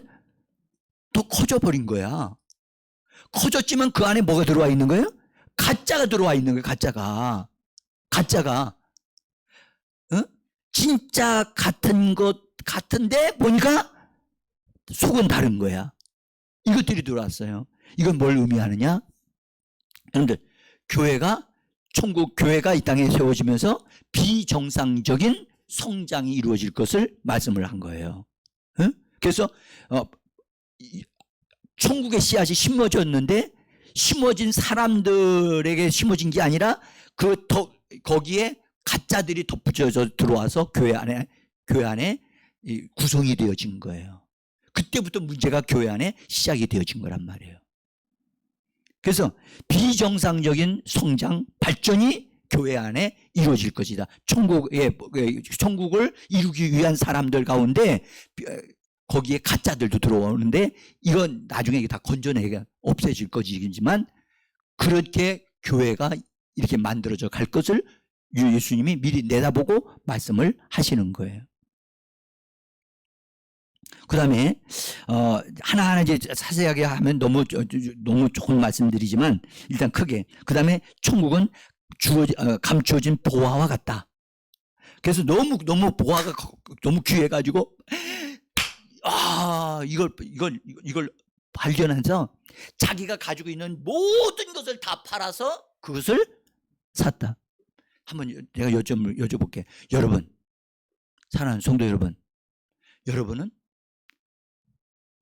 더 커져버린 거야. 커졌지만 그 안에 뭐가 들어와 있는 거예요? 가짜가 들어와 있는 거예요. 가짜가 진짜 같은 것 같은데 보니까 속은 다른 거야. 이것들이 들어왔어요. 이건 뭘 의미하느냐? 여러분들 천국 교회가 이 땅에 세워지면서 비정상적인 성장이 이루어질 것을 말씀을 한 거예요. 그래서 천국의 씨앗이 심어졌는데 심어진 사람들에게 심어진 게 아니라 거기에 가짜들이 덧붙여져 들어와서 교회 안에 구성이 되어진 거예요. 그때부터 문제가 교회 안에 시작이 되어진 거란 말이에요. 그래서 비정상적인 성장, 발전이 교회 안에 이루어질 것이다. 천국을 이루기 위한 사람들 가운데 거기에 가짜들도 들어오는데 이건 나중에 다 건져내가 없애질 것이지만 그렇게 교회가 이렇게 만들어져 갈 것을 예수님이 미리 내다보고 말씀을 하시는 거예요. 그 다음에 하나하나 이제 자세하게 하면 너무 조금 말씀드리지만 일단 크게 그 다음에 천국은 감추어진 보화와 같다. 그래서 너무 보화가 너무 귀해가지고 이걸 발견해서 자기가 가지고 있는 모든 것을 다 팔아서 그것을 샀다. 한번 내가 여쭤볼게. 여러분, 사랑하는 성도 여러분,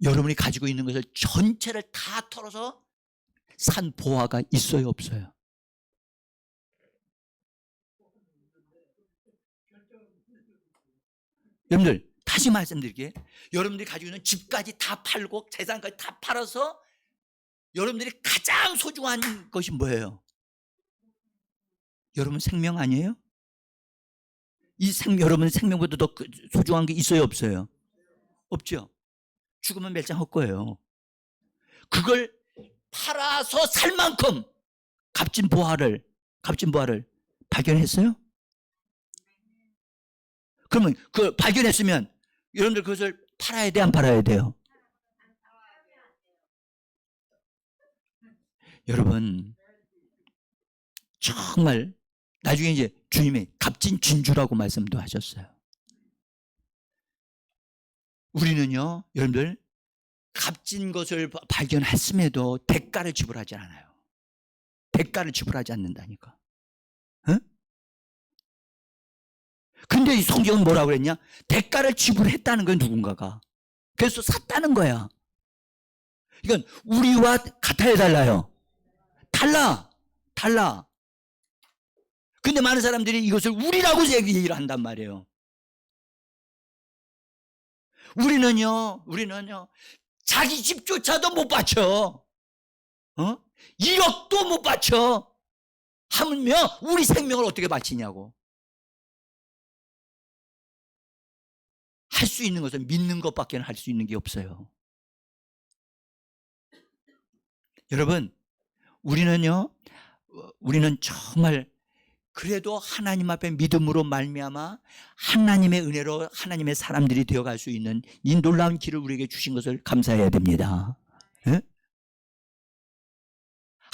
여러분이 가지고 있는 것을 전체를 다 털어서 산 보화가 있어요, 없어요? 여러분들 다시 말씀드릴게요. 여러분들이 가지고 있는 집까지 다 팔고 재산까지 다 팔아서 여러분들이 가장 소중한 것이 뭐예요? 여러분 생명 아니에요? 여러분 생명보다 더 소중한 게 있어요, 없어요? 없죠. 죽으면 멸장할 거예요. 그걸 팔아서 살 만큼 값진 보화를 발견했어요? 그러면 그 발견했으면 여러분들 그것을 팔아야 돼, 안 팔아야 돼요? 여러분, 정말 나중에 이제 주님이 값진 진주라고 말씀도 하셨어요. 우리는요, 여러분들 값진 것을 발견했음에도 대가를 지불하지 않아요. 대가를 지불하지 않는다니까. 응? 근데 이 성경은 뭐라고 그랬냐? 대가를 지불했다는 건 누군가가. 그래서 샀다는 거야. 이건 우리와 같아야 달라요. 달라. 근데 많은 사람들이 이것을 우리라고 얘기를 한단 말이에요. 우리는요, 자기 집조차도 못 바쳐. 1억도 못 바쳐. 하면 우리 생명을 어떻게 바치냐고. 할 수 있는 것은 믿는 것밖에 할 수 있는 게 없어요. 여러분, 우리는 정말 그래도 하나님 앞에 믿음으로 말미암아 하나님의 은혜로 하나님의 사람들이 되어갈 수 있는 이 놀라운 길을 우리에게 주신 것을 감사해야 됩니다. 네?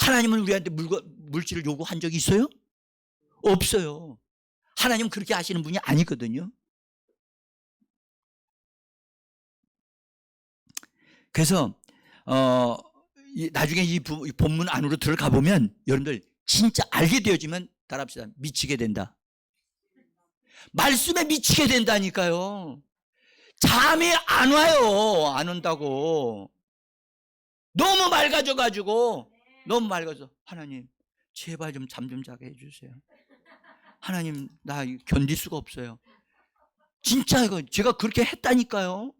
하나님은 우리한테 물질을 요구한 적이 있어요? 없어요. 하나님은 그렇게 하시는 분이 아니거든요. 그래서 나중에 이 본문 안으로 들어가 보면 여러분들 진짜 알게 되어지면 따라합시다. 미치게 된다. 말씀에 미치게 된다니까요. 잠이 안 와요. 안 온다고. 너무 맑아져가지고 너무 맑아서 하나님 제발 좀 잠 좀 자게 해주세요. 하나님 나 견딜 수가 없어요. 진짜 이거 제가 그렇게 했다니까요.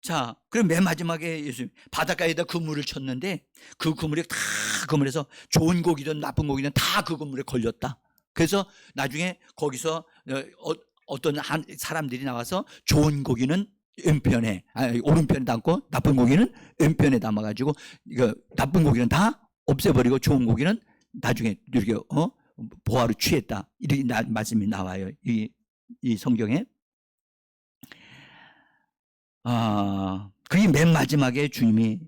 자, 그럼 맨 마지막에 예수님 바닷가에다 그물을 쳤는데 그 그물이 다 그물에서 좋은 고기든 나쁜 고기든 다 그 그물에 걸렸다. 그래서 나중에 거기서 어떤 사람들이 나와서 좋은 고기는 왼편에 오른편에 담고 나쁜 고기는 왼편에 담아가지고 이거 나쁜 고기는 다 없애버리고 좋은 고기는 나중에 이렇게 보화로 취했다. 이렇게 말씀이 나와요. 이 성경에. 그게 맨 마지막에 주님이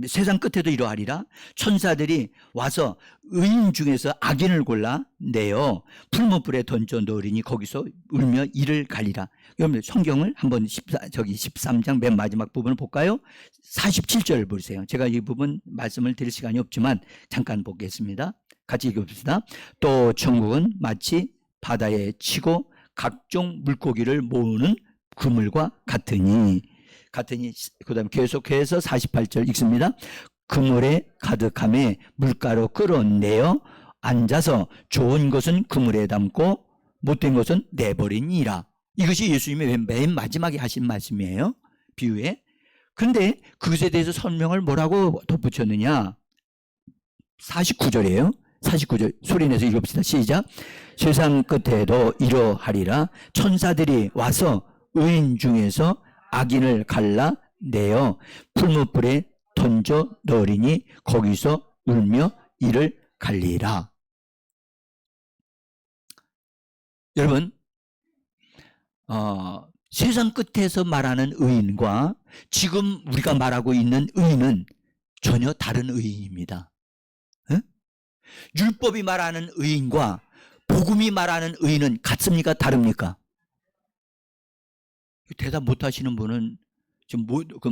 세상 끝에도 이러하리라. 천사들이 와서 의인 중에서 악인을 골라 내어 풀무불에 던져 넣으리니 거기서 울며 이를 갈리라. 여러분 성경을 한번 13장 맨 마지막 부분을 볼까요? 47절 보세요. 제가 이 부분 말씀을 드릴 시간이 없지만 잠깐 보겠습니다. 같이 읽어봅시다. 또 천국은 마치 바다에 치고 각종 물고기를 모으는 그물과 같으니 그 다음에 계속해서 48절 읽습니다. 그물에 가득함에 물가로 끌어내어 앉아서 좋은 것은 그물에 담고 못된 것은 내버리니라. 이것이 예수님의 맨 마지막에 하신 말씀이에요. 비유에. 그런데 그것에 대해서 설명을 뭐라고 덧붙였느냐. 49절이에요. 49절 소리내서 읽읍시다. 시작. 세상 끝에도 이러하리라. 천사들이 와서 의인 중에서 악인을 갈라내어 풀무불에 던져 넣으리니 거기서 울며 이를 갈리라. 여러분 세상 끝에서 말하는 의인과 지금 우리가 말하고 있는 의인은 전혀 다른 의인입니다. 응? 율법이 말하는 의인과 복음이 말하는 의인은 같습니까? 다릅니까? 대답 못 하시는 분은 지금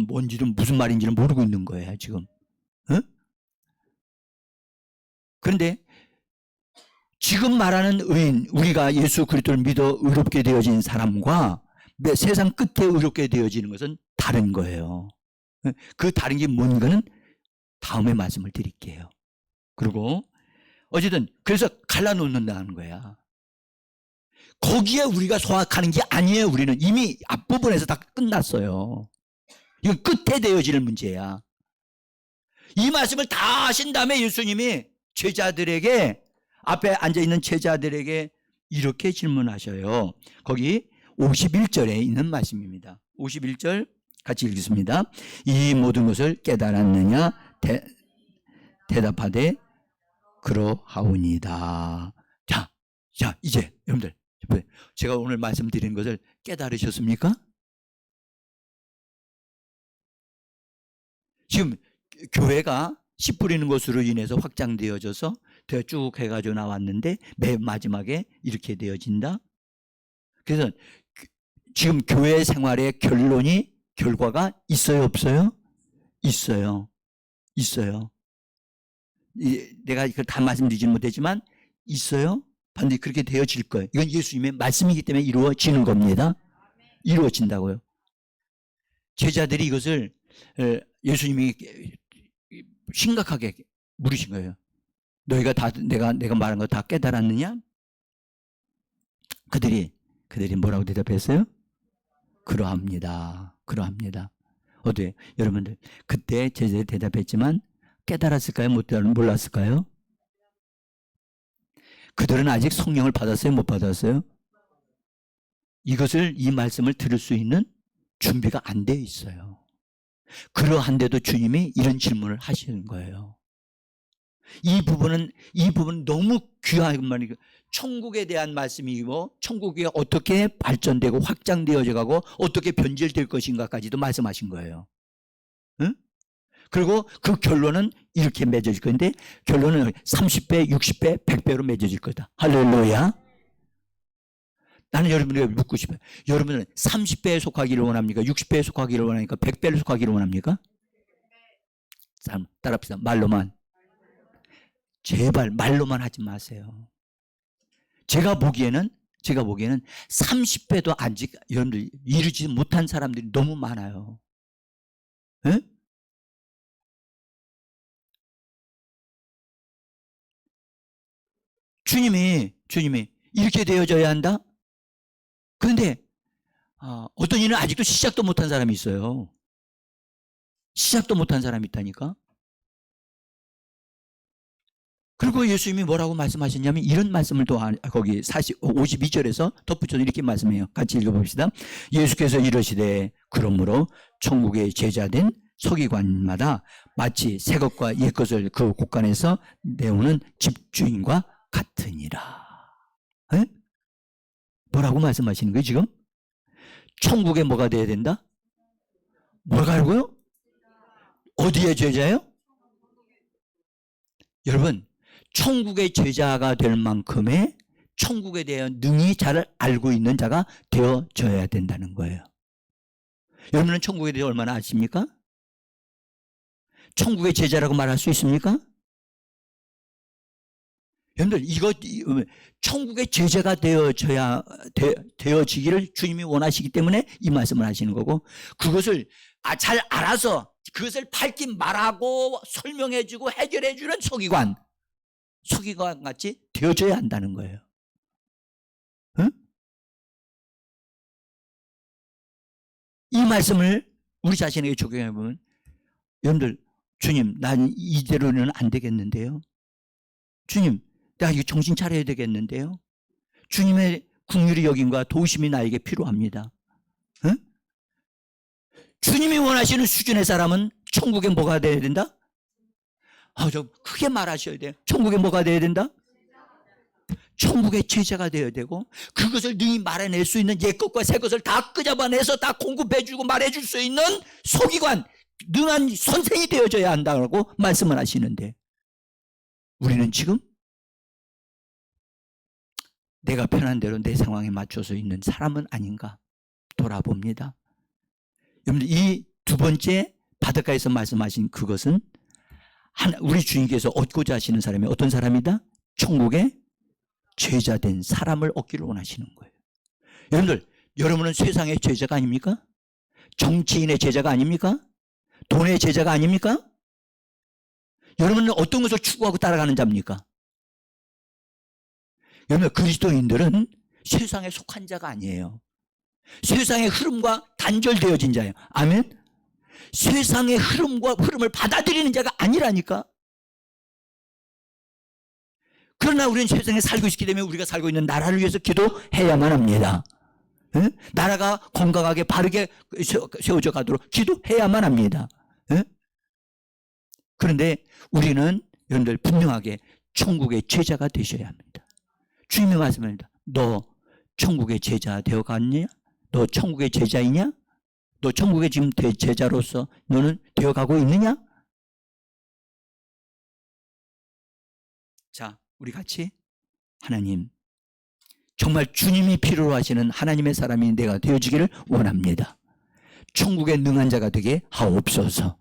뭔지는 무슨 말인지는 모르고 있는 거예요, 지금. 어? 그런데 지금 말하는 의인, 우리가 예수 그리스도를 믿어 의롭게 되어진 사람과 세상 끝에 의롭게 되어지는 것은 다른 거예요. 그 다른 게 뭔가는 다음에 말씀을 드릴게요. 그리고 어쨌든 그래서 갈라놓는다는 거야. 거기에 우리가 소확하는 게 아니에요. 우리는 이미 앞부분에서 다 끝났어요. 이건 끝에 되어질 문제야. 이 말씀을 다 하신 다음에 예수님이 제자들에게 앞에 앉아있는 제자들에게 이렇게 질문하셔요. 거기 51절에 있는 말씀입니다. 51절 같이 읽겠습니다. 이 모든 것을 깨달았느냐? 대답하되 그러하오니이다. 자, 이제 여러분들 제가 오늘 말씀드린 것을 깨달으셨습니까? 지금 교회가 씨 뿌리는 것으로 인해서 확장되어져서 쭉 해가지고 나왔는데 맨 마지막에 이렇게 되어진다. 그래서 지금 교회 생활의 결과가 있어요, 없어요? 있어요. 내가 이걸 다 말씀드리지는 못했지만 있어요. 반드시 그렇게 되어질 거예요. 이건 예수님의 말씀이기 때문에 이루어지는 겁니다. 이루어진다고요. 제자들이 이것을 예수님이 심각하게 물으신 거예요. 너희가 다 내가 말한 거 다 깨달았느냐? 그들이 뭐라고 대답했어요? 그러합니다. 어때요? 여러분들 그때 제자들이 대답했지만 깨달았을까요? 몰랐을까요? 그들은 아직 성령을 받았어요? 못 받았어요? 이 말씀을 들을 수 있는 준비가 안 돼 있어요. 그러한데도 주님이 이런 질문을 하시는 거예요. 이 부분은 너무 귀한 말이고, 천국에 대한 말씀이고, 천국이 어떻게 발전되고 확장되어져 가고 어떻게 변질될 것인가까지도 말씀하신 거예요. 응? 그리고 그 결론은 이렇게 맺어질 건데, 결론은 30배, 60배, 100배로 맺어질 거다. 할렐루야. 나는 여러분에게 묻고 싶어요. 여러분은 30배에 속하기를 원합니까? 60배에 속하기를 원합니까? 100배에 속하기를 원합니까? 따라합시다. 말로만. 제발 말로만 하지 마세요. 제가 보기에는 30배도 아직 여러분들 이루지 못한 사람들이 너무 많아요. 에? 주님이 이렇게 되어져야 한다? 그런데 어떤 이는 아직도 시작도 못한 사람이 있어요. 시작도 못한 사람이 있다니까. 그리고 예수님이 뭐라고 말씀하셨냐면 이런 말씀을 또 거기 52절에서 덧붙여서 이렇게 말씀해요. 같이 읽어봅시다. 예수께서 이러시되 그러므로 천국의 제자된 서기관마다 마치 새 것과 옛 것을 그 곳간에서 내오는 집주인과 같으니라. 에? 뭐라고 말씀하시는 거예요 지금? 천국에 뭐가 돼야 된다? 뭐라고요? 어디에 제자예요? 여러분 천국의 제자가 될 만큼의 천국에 대한 능히 잘 알고 있는 자가 되어져야 된다는 거예요. 여러분은 천국에 대해 얼마나 아십니까? 천국의 제자라고 말할 수 있습니까? 여러분들 천국의 제자가 되어지기를 주님이 원하시기 때문에 이 말씀을 하시는 거고, 그것을 잘 알아서 그것을 밝히 말하고 설명해주고 해결해주는 서기관 같이 되어져야 한다는 거예요. 응? 이 말씀을 우리 자신에게 적용해보면, 여러분들 주님 난 이대로는 안 되겠는데요. 주님 나 이거 정신 차려야 되겠는데요. 주님의 긍휼의 여김과 도우심이 나에게 필요합니다. 응? 주님이 원하시는 수준의 사람은 천국에 뭐가 돼야 된다? 좀 크게 말하셔야 돼요. 천국에 뭐가 돼야 된다? 천국의 제자가 되어야 되고, 그것을 능히 말해낼 수 있는 옛것과 새것을 다 끄잡아내서 다 공급해주고 말해줄 수 있는 서기관, 능한 선생이 되어져야 한다고 말씀을 하시는데, 우리는 지금 내가 편한 대로 내 상황에 맞춰서 있는 사람은 아닌가 돌아봅니다. 여러분들 이 두 번째 바닷가에서 말씀하신 그것은 우리 주님께서 얻고자 하시는 사람이 어떤 사람이다? 천국의 제자된 사람을 얻기를 원하시는 거예요. 여러분은 세상의 제자가 아닙니까? 정치인의 제자가 아닙니까? 돈의 제자가 아닙니까? 여러분은 어떤 것을 추구하고 따라가는 자입니까? 여러분 그리스도인들은 세상에 속한 자가 아니에요. 세상의 흐름과 단절되어진 자예요. 아멘? 세상의 흐름을 받아들이는 자가 아니라니까. 그러나 우리는 세상에 살고 있기 때문에 우리가 살고 있는 나라를 위해서 기도해야만 합니다. 예? 나라가 건강하게 바르게 세워져 가도록 기도해야만 합니다. 예? 그런데 우리는 여러분들 분명하게 천국의 제자가 되셔야 합니다. 주님의 말씀입니다. 너 천국의 제자 되어 갔냐? 너 천국의 제자이냐? 너 천국의 지금 제자로서 너는 되어 가고 있느냐? 자, 우리 같이 하나님, 정말 주님이 필요로 하시는 하나님의 사람이 내가 되어지기를 원합니다. 천국에 능한 자가 되게 하옵소서.